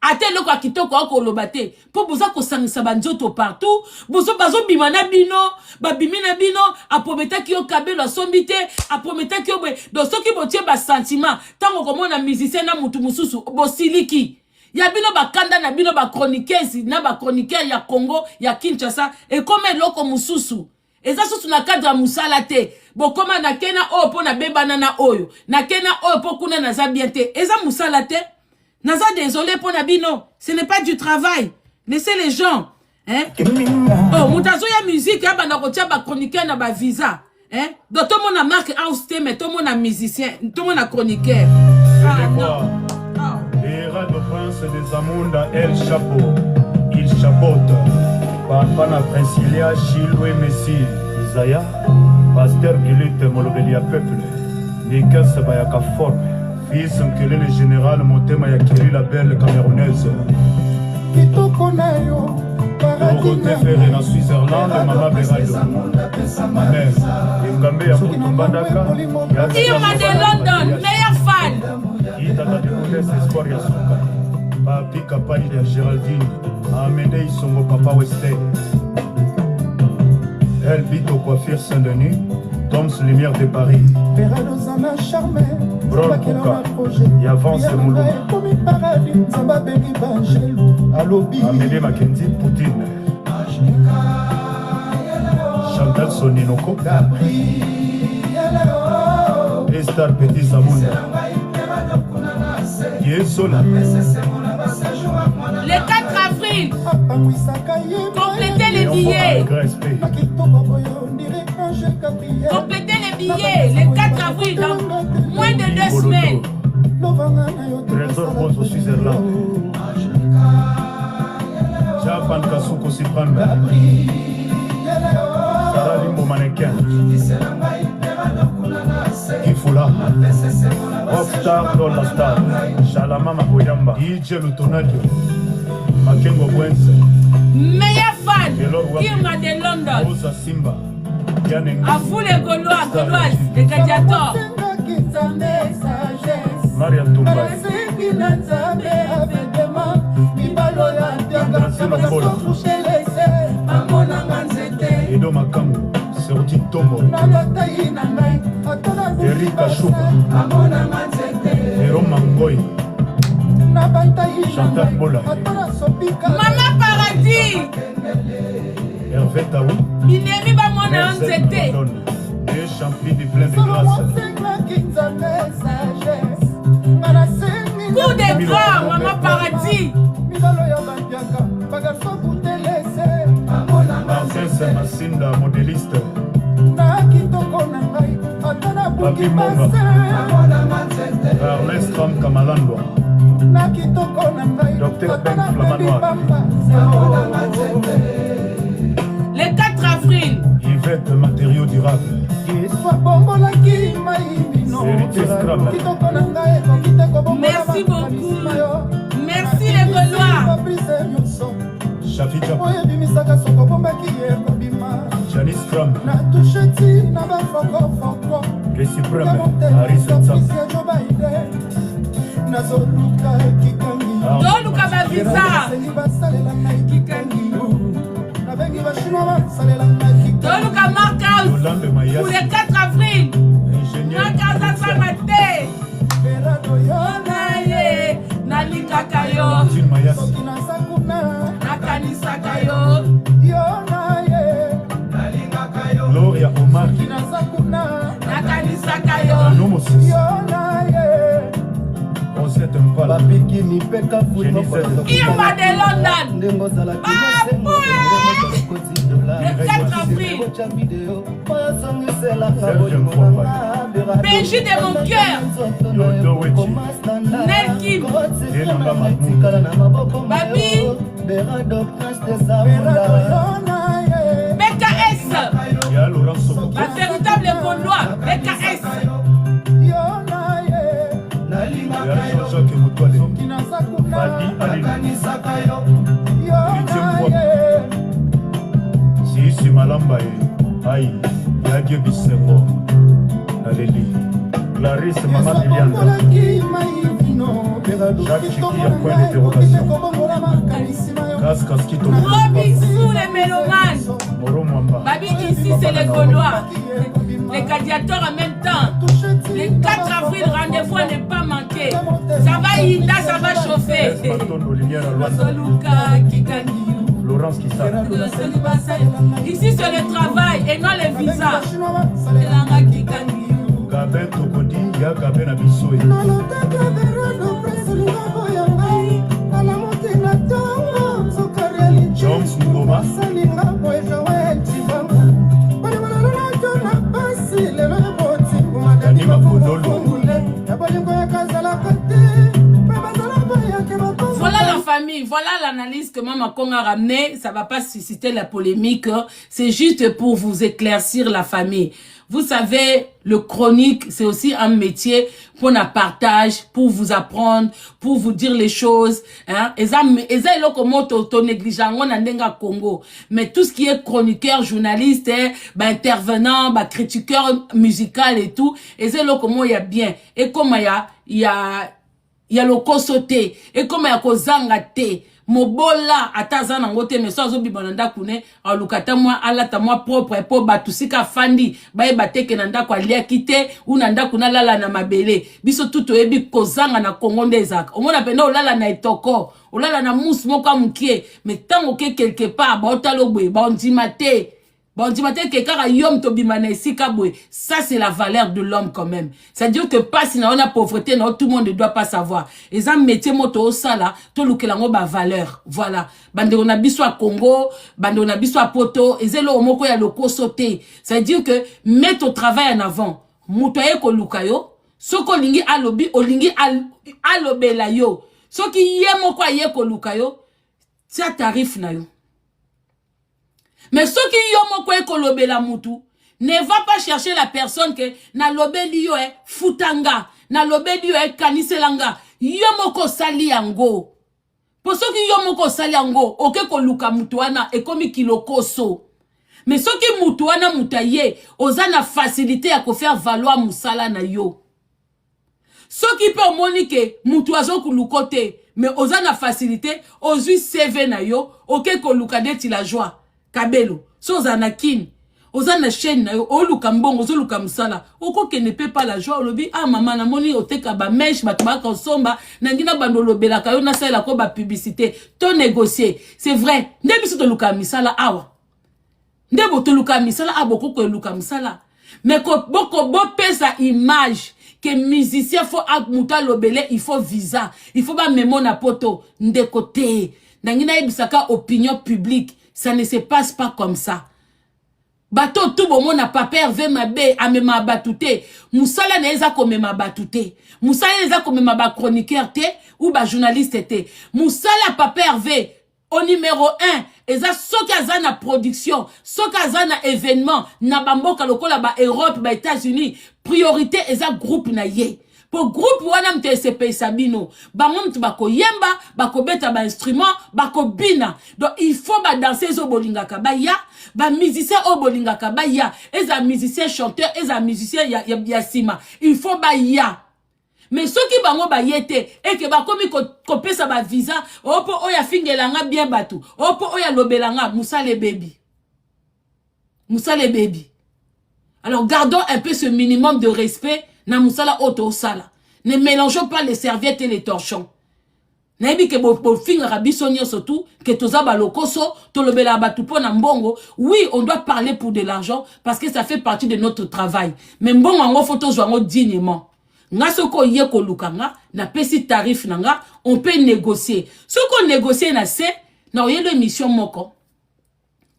Ate loko kitoko ako lobate. Po boza ko sangisa banjoto partout. Bozo bazo bimana bino. Ba bimina bino. Aprometa ki yo kabelo asombite. Aprometa ki yo bwe. Donc soki botie ba sentiment. Tango komo na musicien na mutu mususu. Bo siliki. Ya bino ba kanda na bino ba chroniqueurs. Na ba chroniqueurs ya Congo. Ya Kinshasa. Et comme loko mususu. Eza susu na cadre musala te. Bo koma na kena o po na bebana na oyo. Na kena o po kuna na za bien te. Eza musala te. Naza désolé pour Nabino, ce n'est pas du travail. Laissez les gens. Hein? Oh, moutazo ya musique, ya ba na kotia ba chroniqueur na ba visa. Hein? Donc tout le monde a marque house, mais tout le monde a musicien, tout le monde a chroniqueur. Ah non. Les rats de prince des Amunda El Chapeau, il chapeaute. Papa na Princilia, Chilwe Messi, Isaiah, Pasteur Guilute Molobelia Peuple, Nikas Bayaka Forme, fils Nkele le général Motema Yakiri la belle camerounaise. kitoko na yo Dorothée Ferré na Switzerland, Mama Berado. Amen. Ngambe ya Kutumbandaka, Irma de London, meilleure fan. Itata de Modeste Espoir Yasuka. Papi Kapali de Géraldine, Amédée Isongo Papa Westel. Elle vit au coiffure Saint-Denis, Toms Lumière de Paris. Peradozana charme Bron Kuka, Yavance Moulou. komi paradis nzamba bengi bangelu alobi Amédée Mackenzie Poutine. Chantal Soninoko. Estar Petit Samounda. Yesola. Le 4 avril, apangwisaka ye complétez les billets. na kitoko oyo ndire ange gabriel Complétez les billets. Le 4 avril, dans moins de 2 semaines. lovanga na yo Trésor Rose au Switzerland. Japan Kasuko Sipanda. Sarah Limbo Mannequin. Kifula. Rockstar Dolla Star. Shalama Makoyamba. DJ Lutonadio. Makengo Bwenze. Meilleure fan, Irma de London. Rosa Simba. Yaneng. À vous les Gaulois, Gauloises, les gladiateurs. Sengaki nzambe sagesse Maria Tumba. nasengi na nzambe avedema mibalo ya biakasokushelese amonanga nzete Edo Makango. Serti Tombo. na batai na ngai atona Erika Choupa. amonanga nzete Ero Mangoy. na batai na Chantal ngai Bola. atona sopika Maman Paradis, Hervé Taou. Binemi Bamona Nzete. Les champions du plein de solo grâce. mosengaki nzambe sagesse nga nasengi Coup de grâce, Maman Paradis. mibalo ya babiaka bagarso butelese Martin Saint-Massinda, modéliste. na kitoko na ngai ata na buki Papi Monga. pase Ernest Ram Kamalandwa. na kitoko na ngai Docteur ata Ben na Flamanoir. bebibamba Le 4 avril, Yvette Matériaux durables. yesu abombolaki maibino Vérité Scrum. kitoko na ngai ekoki te kobombola merci makanisi beaucoup. na yo Merci les Gaulois. babrise nyonso Shafika. oyo ebimisaka soko bombaki ye kobima Janice Kram. na tusheti na bafokofoko Les suprêmes. Harry Setsam. jo baide nazoluka ekikangi Doluka Bavisa. nasengi basalela ngai kikangi nabengi bashino basalela ngai kikangi Doluka Marcus. Yolande Pour Mayas. le 4 avril, Ingénieur. Marcus Asamate. berado yo Naye, Nalikaka yo, Jean Mayas. soki naza kuna Nakanisaka yo. yo naye Gloria Omar. soki naza kuna Nakanisaka yo. Nomos. yo naye Rosette Mpala. bapiki mipeka Irma de London. ndenge ozalaki Le 4 avril, oyo songiselaka Serge Mfwamba. Benji de mon cœur. Yodo Wechi. Nel Kim. Elanga Mahmoud. tikala na maboko Babi. berado prince de berado zamunda yo naye BKS. Ya Laurent Soko. Un véritable Gaulois. BKS. yo naye Ya Jean-Jacques Moutouale. soki naza kuna Fadi Aline. yo naye Sisi Malamba. Aïe. Yadie Bisengo. Aleli. Clarisse Mama Liliane. Yesu maivino berado Jacques kitoko Chiki na ya point ngai d'interrogation. ekoki te kobongola makanisi na yo Gas Kaskito. Gros bisous les mélomanes. Moro Mwamba. Babi ici c'est les Gaulois. Les gladiateurs en même temps. Le 4 avril, rendez-vous à ne pas manquer. Ça va Ida, ça va chauffer. Matondo Lumière à Luanda. Soluka Kikangi. Florence Kissa. Ici c'est le travail et non les visas. Elanga Kikangi. Gabin Tokodi. Ya Gabin Abisoe. nalotaka berado preselinga boya ngai nalamoki na ntongo Jones Ngoma. salinga boye joel tibangu balimalololaki na pasi lelo eboti Dani Makondolo. ya bolingo yakazalaka te mpe bazala bayake Voilà la famille, voilà l'analyse que Maman Congo a ramenée. Ça va pas susciter la polémique. C'est juste pour vous éclaircir la famille. Vous savez, le chronique, c'est aussi un métier pour un partage, pour vous apprendre, pour vous dire les choses. Hein? Et ça, comment to négligeant on Congo. Mais tout ce qui est chroniqueur, journaliste, intervenant, critiqueur musical et tout, et c'est là comment il y a bien. Et comme il y a le kosote, et comme il y a kozanga te. Mobola ataza na ngote mais so bi bananda kune alukata moi alata moi propre po batusika fandi bae bateke na ndako alia kite una ndako na lala na mabele biso tuto ebi kozanga na Congo ndezaka omona penda olala na etoko olala na musu moko mukie mais tango ke quelque part ba otalo boye ba ondima te. Bon, tu m'as dit que quand yom to bimane si kabwe, ça c'est la valeur de l'homme quand même. C'est-à-dire que pas si on a pauvreté, non, tout le monde ne doit pas savoir. Et ça métier moto au sala, to lukelango ba valeur. Voilà. Bande on a biso à Congo, bande on a biso à Poto, et zelo omoko ya loko sauté. C'est-à-dire que mettre au travail en avant. Mutoye ko lukayo, soko lingi alobi, olingi alobela yo. Soki yemo kwa ye ko lukayo, tia tarif na yo. Mais ceux qui yomoko kwe kolobe la mutu, ne va pas chercher la personne que na lobe liyo futanga, na lobe liyo kaniselanga, yomoko sali yango. Pour ceux qui yomoko sali yango, oke koluka mutuana e komi kilokoso. Mais ceux qui mutuana mutaye, ozana facilité à faire valoir musala na yo. Ceux qui peuvent monique mutuazo kulukote, mais ozana facilité, ozui CV na yo, oke koluka deti la joie. Kabelo, so zanakin, ozana chaîne na yo, oluka mbongo, oluka musala, oko ke ne peut pas la joie, olobi, ah maman na moni oteka ba mesh, batuma konsomba, nangina bandolo bela kayo na sala ko ba publicité, to négocier, c'est vrai, ndebi so to luka misala awa, ndebo to luka misala aboko ko luka misala, mais ko boko bo pesa image, que musicien faut akmuta lobele, il faut visa, il faut ba memo na poto, ndekote, nangina ebisaka opinion publique. Ça ne se passe pas comme ça. Bato tout bon mon a pas pervé ma bé à me ma batouté. Moussala neza comme ma batouté. Moussala neza comme ma ba chroniqueur té ou ba journaliste té. Moussala pas pervé au numéro 1. Eza sokaza na production, sokaza na événement, na bamboka lokola ba Europe, ba États-Unis. Priorité eza groupe na ye. Pour groupe wana mtSP Sabino, bango mtu bako yemba, bako beta ba instrument, bako bina. Donc il faut ba danser zo bolingaka ba ya, ba musicien o bolingaka ba ya, eza musicien chanteur, eza musicien ya sima. Il faut ba ya. Mais ceux qui bango ba yete et que ba komi ko pesa ba visa, opo oya fingelanga bien batu, opo oya lobelanga musale baby. Musale baby. Alors gardons un peu ce minimum de respect. Na musala auto sala. Ne mélangeons pas les serviettes et les torchons. Naebi ke bo finga rabisonyo surtout que toza balokoso to lobela batupo na mbongo. Oui, on doit parler pour de l'argent parce que ça fait partie de notre travail. Mais mbongo ngo photo joango dignement. Nga soko ye ko lukanga na pesi tarif nanga, on peut négocier. Ce qu'on négocie na se na oyelo émission moko.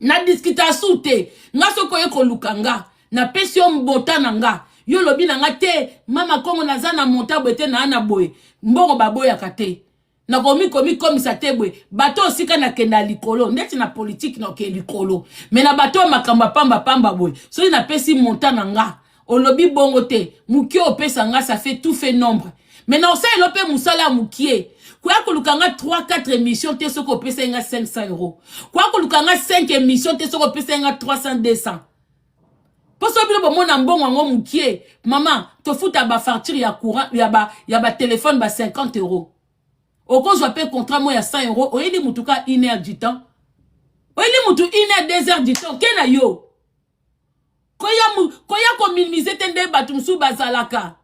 Na discuta soute. Nga soko ye ko lukanga na pesi mbota nanga. Yo lobi nanga te, mama kongo nazana monta bwete na ana boy. Mbongo baboya kate. Na komi sa te boy. Bato osika na kenda likolo. Ndeti na politique na ke likolo. Mais na bato makamba pamba boy. So na pesi monta nanga. Olobi bongo te. Mukie opesa nga ça fait tout fait nombre. Mais non ça elope musala mukie. Kwa kolukanga 3-4 émissions te soko pesa nga 500 €. Kwa kolukanga 5 émissions te soko pesa nga 300-200. Pour ça, mon mbongo ngo mukie, maman, te futa ba facture ya courant, ya ba téléphone ba 50 €. Oko zo paye contrat mo ya 100 €, o yeli mutuka 1 heure du temps. O yeli mutu 1 heure 2 heures du temps, kena yo. Koya ko minimiser tende batumsu bazalaka.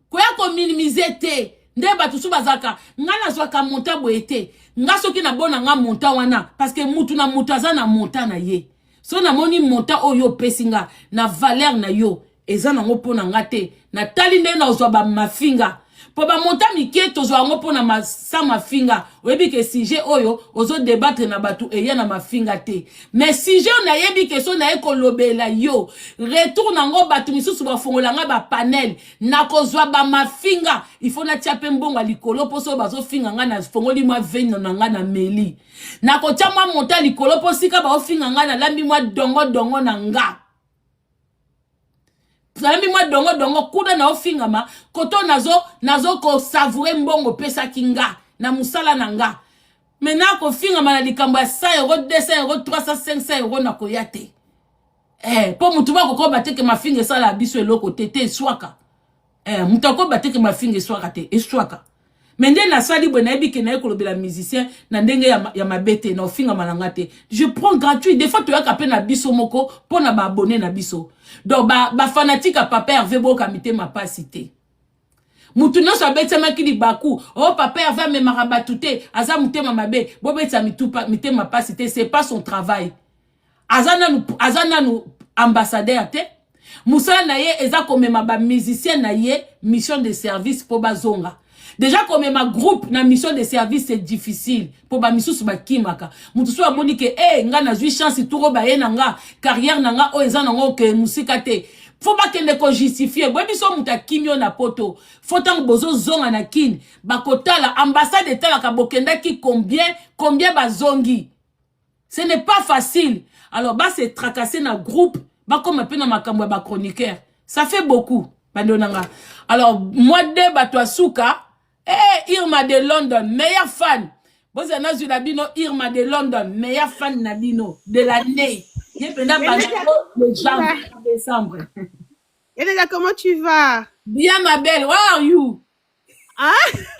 Koya ko minimiser te, nde batumsu bazalaka. Ngana zo ka monta boete. Nga soki na bona nga monta wana parce que mutu na mutaza na monta na ye. So na moni monta oyo pesinga na valeur na yo eza na ngopona ngate na tali nde na ozwa ba mafinga Po ba monta mike tozwa ngo pona sa mafinga. Oyebi ke sujet oyo ozo débattre na batu eya na mafinga te. Mais sujet on ayebi ke so na ekolobela yo. Retourne ngo batu misusu ba fongola nga ba panel na kozwa ba mafinga. Il faut na tiape mbongo likolo poso bazo finga nga na fongoli mwa veine na nga na meli. Na ko tia mwa monta likolo posika ba ofinga nga na lambi mwa dongo na nga. Zalami mwa dongo kuda na ofingama koto nazo ko savourer mbongo pesa kinga na musala nanga mena ko fingama na likambo ya 100 euros 200 euros 300 500 euros na koyate po mutu ba ko bateke mafinga sala biso eloko tete swaka mutu ko bateke mafinga swaka te eswaka mende na sali bona ebike na ekolobela musicien na ndenge ya mabete na ofingama na ngate je prends gratuit des fois to yaka pe na biso moko pona ba abonné na biso. Donc ba fanatique à papa Hervé bo kamite ma pas cité. Mutu no so beta makili baku. Oh papa Hervé me marabatute aza mutema mabe bo beta mitupa mitema pas cité, c'est pas son travail. Azana nous ambassadeur te. Moussa na ye eza comme ma ba musicien na ye mission de service pour bazonga. Déjà comme ma groupe na mission de service c'est difficile pour ba misusu ba kimaka mutu so amoni ke nga na zui chance turo ba ye nanga carrière nanga o eza nanga ke musika te faut pas que ne ko justifier bo biso muta kimio na poto faut tant bozo zonga na kin ba kotala ambassade tala ka bokenda ki combien ba zongi ce n'est pas facile alors ba se tracasser na groupe ba comme pe na makambo ba chroniqueur ça fait beaucoup bandonanga alors moi de ba toi souka Irma de London, meilleur fan. Vous avez vu la bino Irma de London, meilleur fan Nabino de l'année. Il est pendant le décembre. Elenga, comment tu vas? Bien ma belle, how are you? Ah,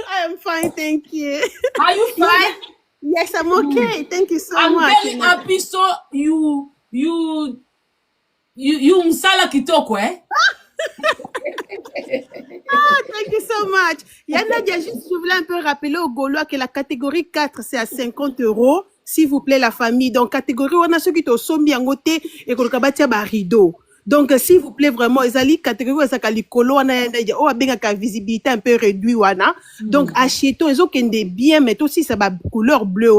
I am fine, thank you. Are you fine? Yes, I'm okay. Thank you so I'm much. very happy. So you msala kitoko, eh? Thank you so much. Yana juste, je voulais un peu rappeler aux Gaulois que la catégorie 4, c'est à 50 €. S'il vous plaît, la famille. Donc, catégorie, on a ceux qui sont sombi en côté et qu'on a un rideau. Donc, s'il vous plaît, vraiment, les catégories, ça a une visibilité un peu réduite. Donc, achetons, ils ont des biens, mais aussi, ça va couleur bleu.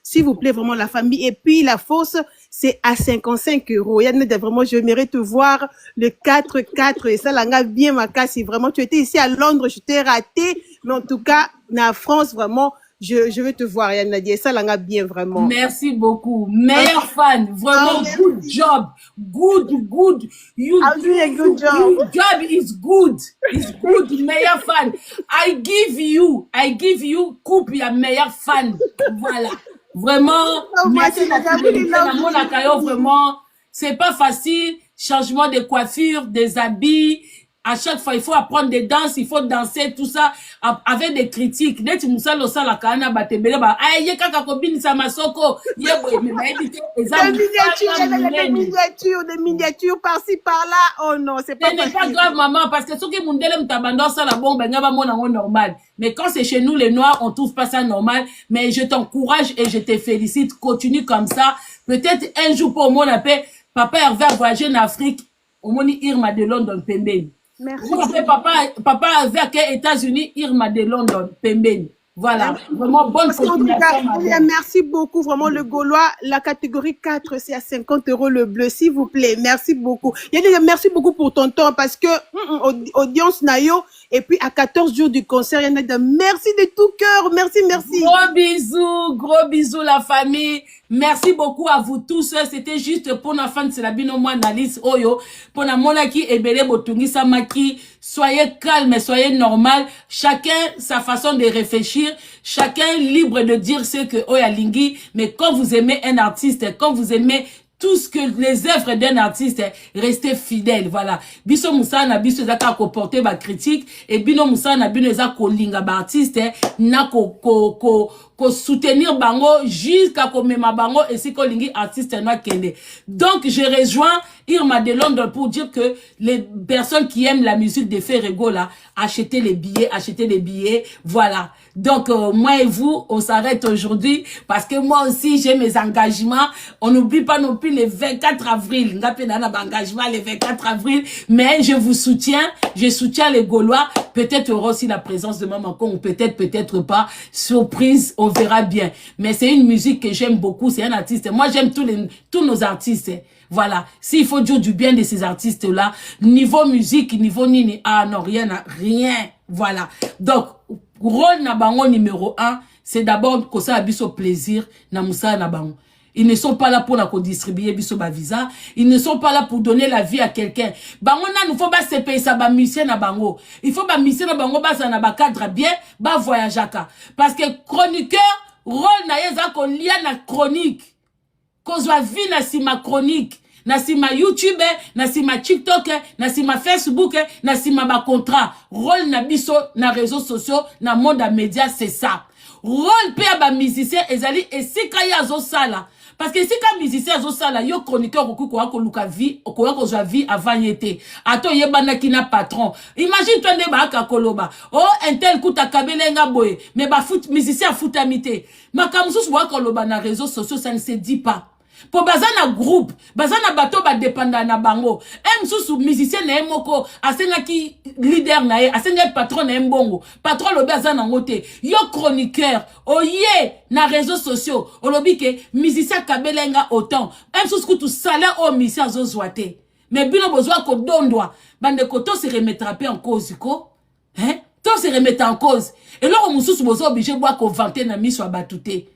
S'il vous plaît, vraiment, la famille. Et puis, la force, c'est à 55 €. Yann, vraiment, j'aimerais te voir le 4-4. Et ça, là, bien ma casse. Si vraiment tu étais ici à Londres, je t'ai raté. Mais en tout cas, en France, vraiment, je veux te voir, Yann Nadia. Ça, là, bien vraiment. Merci beaucoup. Meilleur fan. Vraiment, good job. Good. You doing a good job. Your job is good. It's good. Meilleur fan. I give you coupe ya meilleur fan. Voilà. Vraiment, merci vraiment, c'est pas facile, changement de coiffure, des habits, à chaque fois il faut apprendre des danses, il faut danser, tout ça, avec des critiques. Dès que tu la kana batebele ba, aïe kaka kobini sa masoko, des miniatures par-ci par-là. Oh non, c'est pas facile. Ce n'est pas grave maman, parce que ceux qui mundele mtabando ça la bombe, normal. Mais quand c'est chez nous les noirs, on trouve pas ça normal. Mais je t'encourage et je te félicite. Continue comme ça. Peut-être un jour pour mon appel, papa Hervé a voyagé en Afrique. Au moins Irma de London Pembeni. Merci. Papa Hervé aux États-Unis, Irma de London Pembeni. Voilà, vraiment bonne continuation. Merci beaucoup, vraiment le Gaulois. La catégorie 4, c'est à 50 € le bleu, s'il vous plaît. Merci beaucoup. Merci beaucoup pour ton temps parce que audience Nayo et puis à 14 jours du concert, il y en a de merci de tout cœur. Merci. Gros bisous la famille. Merci beaucoup à vous tous. C'était juste pour la fin de la bino moi analyse oyo pour la monaki ebele botungi samaki. Soyez calme, soyez normal. Chacun sa façon de réfléchir. Chacun libre de dire ce que oya lingi. Mais quand vous aimez un artiste, quand vous aimez tout ce que les œuvres d'un artiste, restez fidèles, voilà. Biso Moussa na biso zaka ko porter ba critique et bino Moussa na bino za ko linga ba artiste na ko soutenir bango jusqu'à ko mema bango et si ko lingi artiste na kende. Donc je rejoins Irma de Londres pour dire que les personnes qui aiment la musique de Ferrego là, achetez les billets, voilà. Donc moi et vous, on s'arrête aujourd'hui parce que moi aussi j'ai mes engagements. On n'oublie pas non plus les 24 avril. Engagement les 24 avril, mais je vous soutiens, je soutiens les Gaulois. Peut-être aura aussi la présence de Maman Congo, peut-être pas. Surprise, on verra bien. Mais c'est une musique que j'aime beaucoup, c'est un artiste. Moi j'aime tous nos artistes. Voilà, s'il faut dire du bien de ces artistes-là, niveau musique, niveau nini, ah non, rien. Voilà. Donc, rôle na bango numéro 1, c'est d'abord que ça a biso plaisir, na moussa na bango. Ils ne sont pas là pour la distribuer biso ba visa. Ils ne sont pas là pour donner la vie à quelqu'un. Bango na, nous faut pas se payer ça ba musicien na bango. Il faut ba musicien na bango ba ça na ba cadre bien, ba voyageaka. Parce que chroniqueur, rôle na yeza ko lia na chronique. Kozwa vie na sima chronique, na sima YouTube, na sima TikTok, na sima Facebook, na sima ba contrat. Rôle na biso na réseaux sociaux, na monde à médias, c'est ça. Rôle pe ba musicien ezali esika ya zo sala. Parce que si ka musicien azo sala yo chroniqueur ko luka vie, ko kozwa vie avant yete. Ato yebana kina patron. Imagine toi ne ba ka koloba. Oh intel kuta kabelenga boye, mais ba foot musicien futamité. Makamsusu wa koloba na réseaux sociaux, ça ne se dit pas. Po bazana groupe, bazana bato ba dépenda na bango. Msusu musicien na moko, asenga ki leader na ye, asenga patron na mbongo. Patron lo bazana ngote. Yo chroniqueur, oye na réseaux sociaux, olobi ke musicien kabelenga autant. Msusu kutu salaire o musicien zo zwate. Mais bino bozwa ko dondwa, bande ko to se remettra pe en cause ko. Hein? To se remettre en cause. Et là msusu bozo obligé boire ko vanter na miso abatute.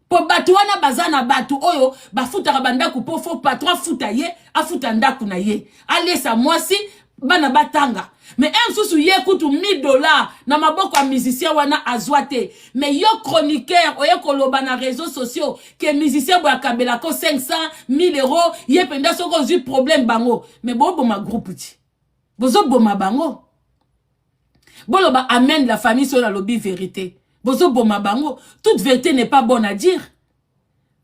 Po batu wana bazana batu oyo bafuta rabanda ku po fo patron futa ye afuta ndaku na ye alesa mwasi bana batanga mais msusu ye kutu $1000 na maboko ya musicien wana azwate mais yo chroniqueur oye koloba na réseaux sociaux que musicien boya kabela ko 500 €, ye penda soko zu problème bango mais bobo ma groupe ti bozo boma bango boloba amène la famille sur la lobby vérité. Bozo boma bango, toute vérité n'est pas bonne à dire.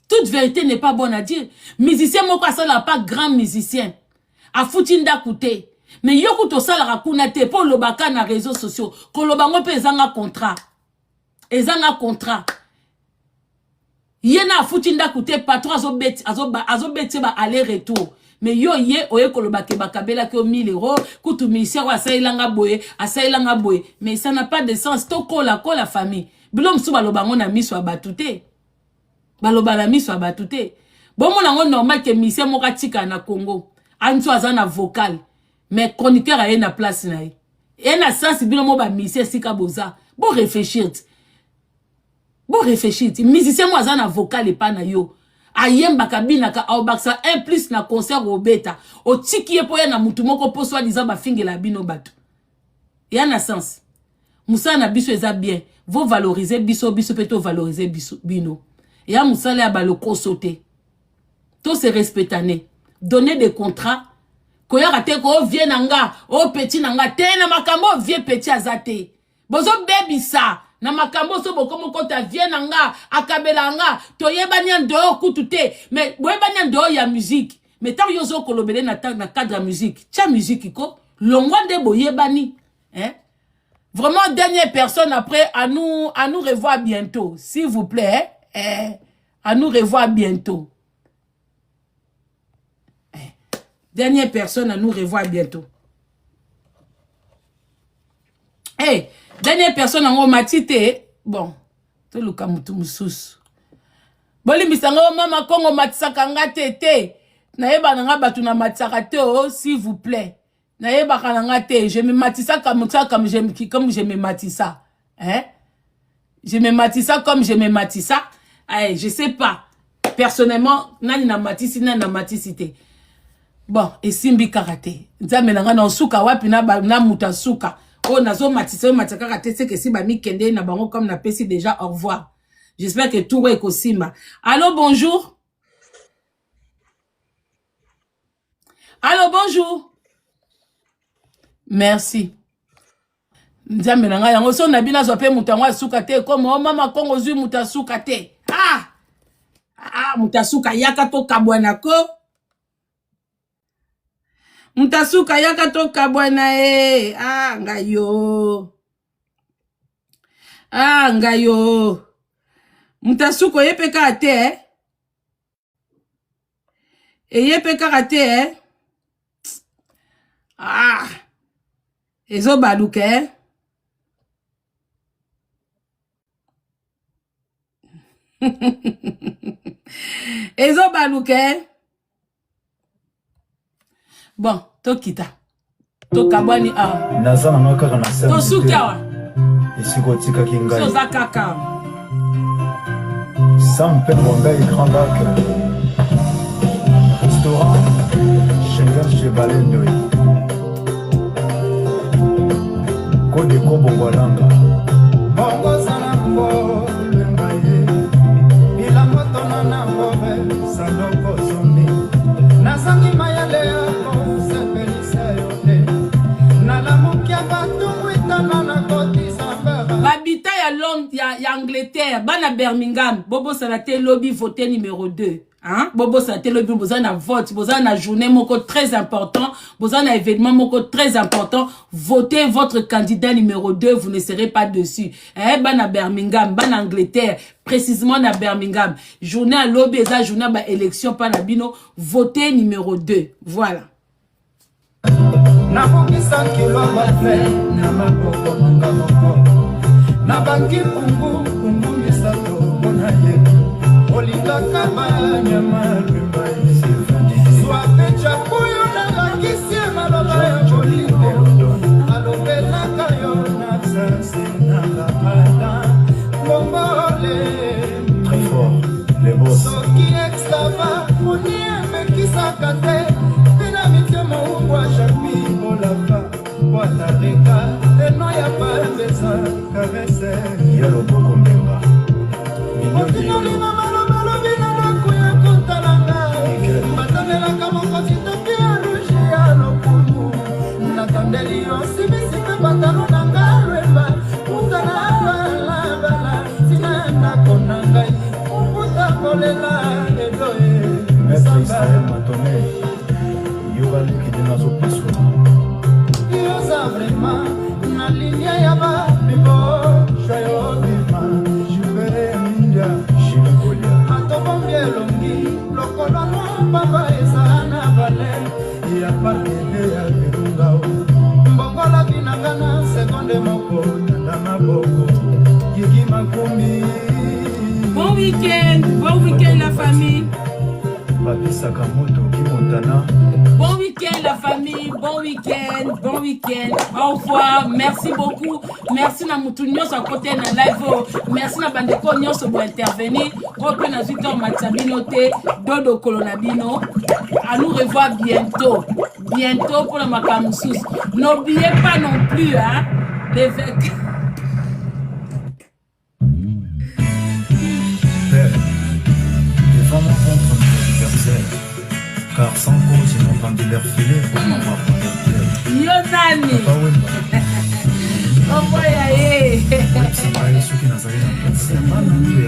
Toute vérité n'est pas bonne à dire. Musicien moko asala pas grand musicien. A futinda koute. Mais yo kuto sala rakuna te po lobaka na réseaux sociaux. Ko lobango pe ezanga contrat. Ezanga contrat. Yena futinda koute patron azobeti ba aller-retour. Mais yo ye oye kolobake bakabela ke $1000 kutu musicien wa sailanga boye mais ça n'a pas de sens to kola famille bilom su balobango na miso abatute baloba na miso abatute bon monango normal que musicien moka tika na Congo anto azana vocal mais chroniqueur a na place na ye et na sens bilom ba musicien sika boza bon réfléchir musicien mo azana vocal et pas na yo ayemba kabina ka aobaksa 1+ na concert au beta o tiki po ya na mutu moko po soi disant ba fingela bino bato ya na sens musa na biso eza bien vous valoriser biso peut valoriser biso bino ya musa la ba le kosote to se respectané donner des contrats ko ya rate ko vie nanga o petit nanga te na makambo vie petit azate bozo baby ça na makambo so bokomo kota vienne nga akabela nga toyebanya ndo kutute mais boyebanya ndo ya musique mais tant yozo kolobele na cadre musique tia musique ko longwa nde boyebani hein vraiment dernière personne après à nous revoir bientôt s'il vous plaît à nous revoir bientôt dernière personne à nous revoir bientôt hey dernière personne en matite bon to luka mutu mususu boli misango mama Congo matisaka nga tete na yeba nga batu na matisaka te oh s'il vous plaît na yeba nga te je me matisa comme je me matisa hein je me matisa comme je me matisa eh je sais pas personnellement nani na matisi nani na matisité bon et simbi karaté nzamela na suka wapi na muta suka. Oh, nazo matisse matakaka tese que si ba mi kende na bango comme na pesi déjà au revoir. J'espère que tout est kosima. Allô, bonjour. Allô, bonjour. Merci. Nzambe nanga yango so na bina zo pe mutango asuka te comme oh mama Congo zu mutasuka te. Ah, mutasuka yaka to kabwana ko. Mtasuka yaka toka bwana e. Ah, ngayo. Ah, ngayo. Mtasuko yepeka ate eh. E yepeka ate eh. Ah. Ezo baluke eh. Ezo baluke. Bon, tokita. Tokabwani a. Nazana ngaka na sema. Tosukawa. Isiko tika kingai. Soza kaka. Sampe Bombay Grand Lac. Restaurant Schengen chez Balendoi. Kode Kobo Walanga. Bongo sana mbo lembaye. Bila moto na mbobe sanoko zombi. Nazangi mayale yako sepelisa yote. Nalamukia batu mwitana na koti sambara. Babita ya Londres, ya Angleterre, bana Birmingham, Bobo Salate lobby voté numéro 2. Hein? Bobo Salate lobby, bozana vote, bozana journée moko très important, bozana événement moko très important, votez votre candidat numéro 2, vous ne serez pas dessus. Eh, bana Birmingham, bana Angleterre, précisément na Birmingham, journée à lobby, eza journée ba élection pa na bino, votez numéro 2. Voilà. Nabokisa kilo bafe na maboko manga moko. Nabangi kungu misato mona ye. Olinga kama nyama lumba ye. Swape chapuyo na langisi maloba ya bolinde. Alobela kayo na sase na la Mongole. Très fort, les boss. Soki extava, moni mekisa kate. Pina mitemo uwa chapi olava. Wata reka, eno ya pambeza karese. Yalo boko mbenga. Otino lima malo bina naku ya kontalanga. Matanela kama kosi topi ya rushi ya lokumu. Natandeli yosimisi pe batalo nanga reba. Utana bala, sinenda konanga. Uputa kolela edoe. Maître Israël Matone. Yoga Likidina Zopaso. Yosa vraiment, na linia ya ba bibo. Shayo bima, jubere mindia. Shilingolia. Atobombie longi, lokolo no baba esana vale. Ya pakele ya virunga o. Mbongola binagana, seconde moko, nanda maboko. Gigi makumi. Bon week-end la famille. Papi Sakamoto, Kimontana. Bon week-end la famille, bon week-end. Au revoir, merci beaucoup. Merci na mutu nyonso à côté na live. Merci na bandeko nyonso pour intervenir. Ope na Victor Matsabino te, Dodo Kolonabino. À nous revoir bientôt pour la Makamoussous. N'oubliez pas non plus, hein, l'évêque. Père, défends-moi contre mon adversaire, car sans cause ils m'ont tendu leur filet pour m'avoir converti. Yonani. Oh boy, aye. Website, ceux qui n'ont rien à faire, c'est pas non plus